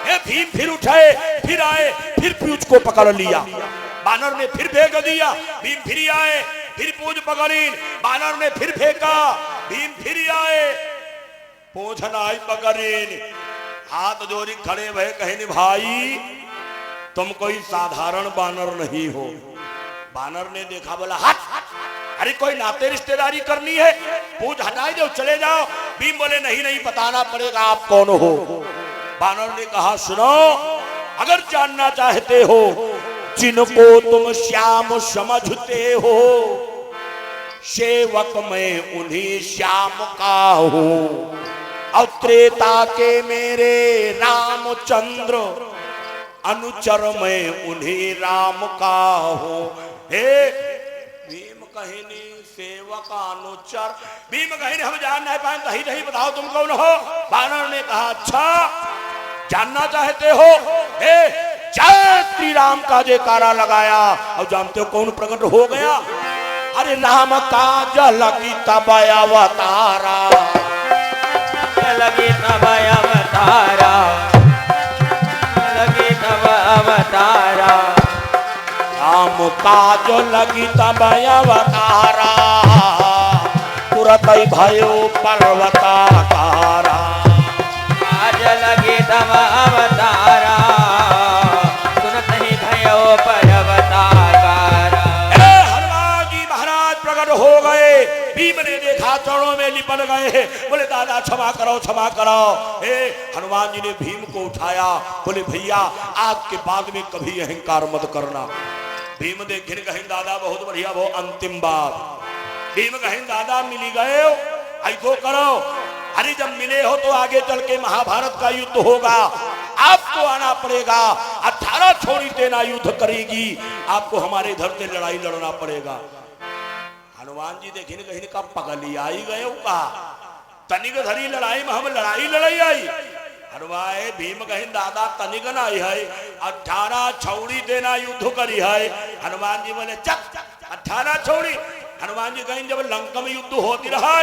हे भीम फिर उठे फिर आए फिर पूछ को पकड़ लिया। बानर ने फिर फेंक दिया भीम फिर आए फिर पूछ पकड़ी बानर ने फिर फेंका भीम फिर आए पूछना आई पकड़ीन हाथ जोड़ी खड़े भय कहे भाई तुम कोई साधारण बानर नहीं हो। बानर ने देखा बोला हट अरे कोई नाते रिश्तेदारी करनी है पूछ हटाई दो चले जाओ। भीम बोले नहीं नहीं बताना पड़ेगा आप कौन हो। बानर ने कहा सुनो अगर जानना चाहते हो जिनको तुम श्याम समझते हो सेवक मैं उन्हीं श्याम का हूं और त्रेता के मेरे रामचंद्र अनुचर मैं उन्हीं राम का हूं। हे भीम कहनी सेवक अनुचर भीम कहनी हम जान नहीं पाए नहीं नहीं बताओ तुम कौन हो। बानर ने कहा अच्छा जानना चाहते हो हे जय श्री राम का जयकारा लगाया और जानते हो कौन प्रकट हो गया। अरे राम का जल की तब अवतारा लगी तब अवतारा लगी तब अवतारा राम का जो लगी तब अवतारा तुरत भयो पर्वताकारा। आज लगी तब अवतारा तुरत ही भयो पर्वताकारा। हनुमान जी महाराज प्रकट हो गए। भीम ने देखा चरणों में लिपट गए बोले दादा क्षमा करो। हे हनुमान जी ने भीम को उठाया बोले भैया आज के बाद में कभी अहंकार मत करना। भीम देखे कहें दादा बहुत बढ़िया वो अंतिम बात। भीम कहें दादा मिली गए ऐसो करो अरे जब मिले हो तो आगे चल के महाभारत का युद्ध होगा आपको आना पड़ेगा। 18 छोड़ी सेना युद्ध करेगी आपको हमारे इधर से लड़ाई लड़ना पड़ेगा। हनुमान जी देखिए कहीं का पगली आई गए का तनिक धरी लड़ाई में हम लड़ाई आई। हनुमान भीम कहीं दादा तनिक न आई है 18 छौड़ी देना युद्ध करी है। हनुमान जी बोले चक 18 छौड़ी। हनुमान जी कहीं जब लंका में युद्ध होती रहा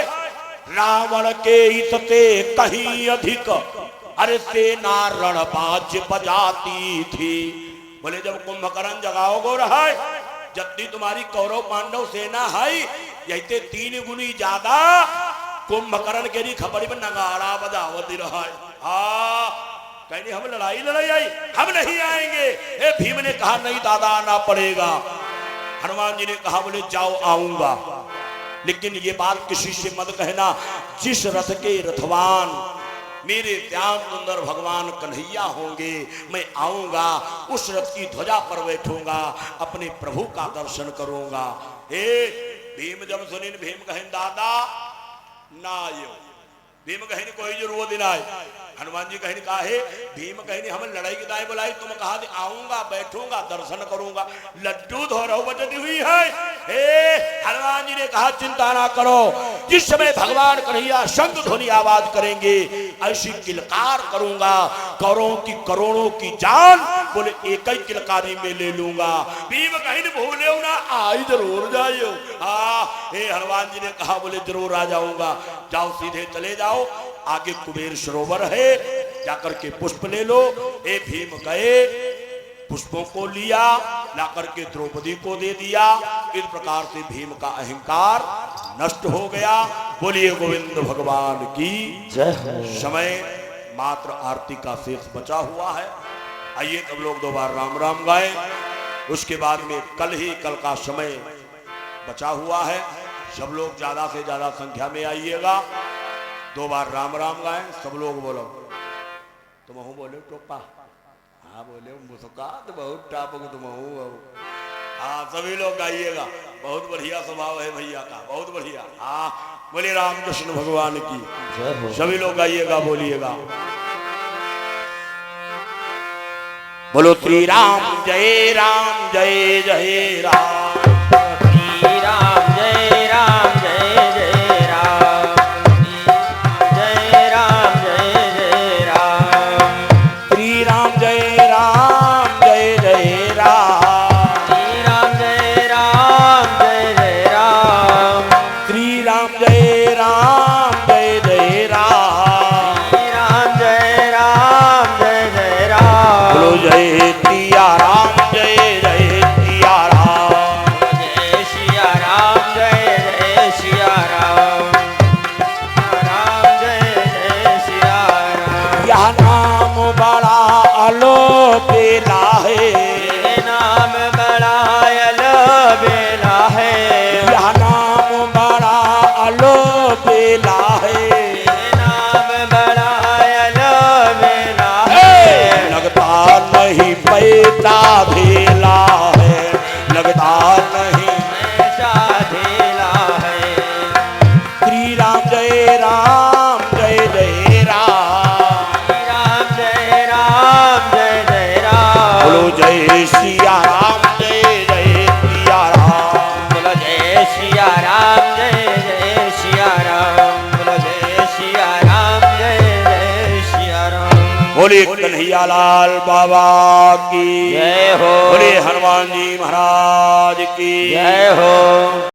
रावण के हितते कहीं अधिक अरे सेना रणबाज बजाती थी। बोले जब कुंभकर्ण जगाओ गो रहा जितनी तुम्हारी कौरव पांडव सेना है यही 3 गुनी ज्यादा कुंभकर्ण के लिए खबर में नगाड़ा बजावती रहा। हाँ कहीं हम लड़ाई आई हम नहीं आएंगे। ए भीम ने कहा नहीं दादा आना पड़ेगा। हनुमान जी ने कहा बोले जाओ आऊंगा लेकिन ये बात किसी से मत कहना जिस रथ के रथवान मेरे श्याम सुंदर भगवान कन्हैया होंगे मैं आऊंगा उस रथ की ध्वजा पर बैठूंगा अपने प्रभु का दर्शन करूंगा। हे भीम जब सुनी भीम कहें दादा ना आयो। भीम कहीं कोई जरूरत दिन आए। हनुमान जी कहीं कहा है भीम कहीं हम लड़ाई की दाएं बुलाई तुम कहा आऊंगा बैठूंगा दर्शन करूंगा लड्डू धोरो बजती हुई है। हे हनुमान जी ने कहा चिंता ना करो जिस समय भगवान कन्हैया शंख ध्वनि आवाज करेंगे ऐसी किलकार करूंगा करोड़ों की जान बोले एक ही किलकारी में ले लूंगा। भीम कहीं भूले ना आई जरूर जाइयो। हाँ हे हनुमान जी ने कहा बोले जरूर आ जाऊंगा। जाओ सीधे चले जाओ आगे कुबेर सरोवर है जाकर के पुष्प ले लो। ए भीम गए पुष्पों को लिया लाकर के द्रौपदी को दे दिया। इस प्रकार से भीम का अहंकार नष्ट हो गया। बोलिए गोविंद भगवान की जय। समय मात्र आरती का शेष बचा हुआ है। आइए सब लोग 2 बार राम राम गाएं। उसके बाद में कल का समय बचा हुआ है। सब लोग ज्यादा से ज्यादा संख्या में आइएगा। 2 बार राम राम गाएं। सब लोग बोलो तुम बोलो टोपा हाँ बोले मुस्कात बहुत टापक तुम हो। हाँ सभी लोग गाइएगा, बहुत बढ़िया स्वभाव है भैया का, बहुत बढ़िया। हाँ बोले रामकृष्ण भगवान की, सभी लोग गाइएगा, बोलिएगा। बोलो श्री राम जय जय राम। श्री राम जय जय राम। जय राम जय राम। श्री राम जय जय राम। श्री राम जय जय राम। श्री राम जय जय राम। श्री राम जय जय राम। बोलो जय सिया राम जय सिया राम। जय सिया राम जय सिया राम। राम जय सिया राम। यह नाम बड़ा अलोपेला है। ये नाम बड़ा अलबेला है। यह नाम बड़ा अलोपेला है। ये नाम बड़ा अलबेला है। लगता नहीं पैसा भेला है, लगता नहीं ऐसा धेला है। श्री राम जय जय राम। श्री राम जय जय राम। बोलो जय सिया राम जय सिया राम। बोलो जय सिया राम जय सिया राम। बोलो जय सिया राम जय सिया राम। बोले कन्हैया लाल बाबा की जय हो। बोले हनुमान जी महाराज की जय हो।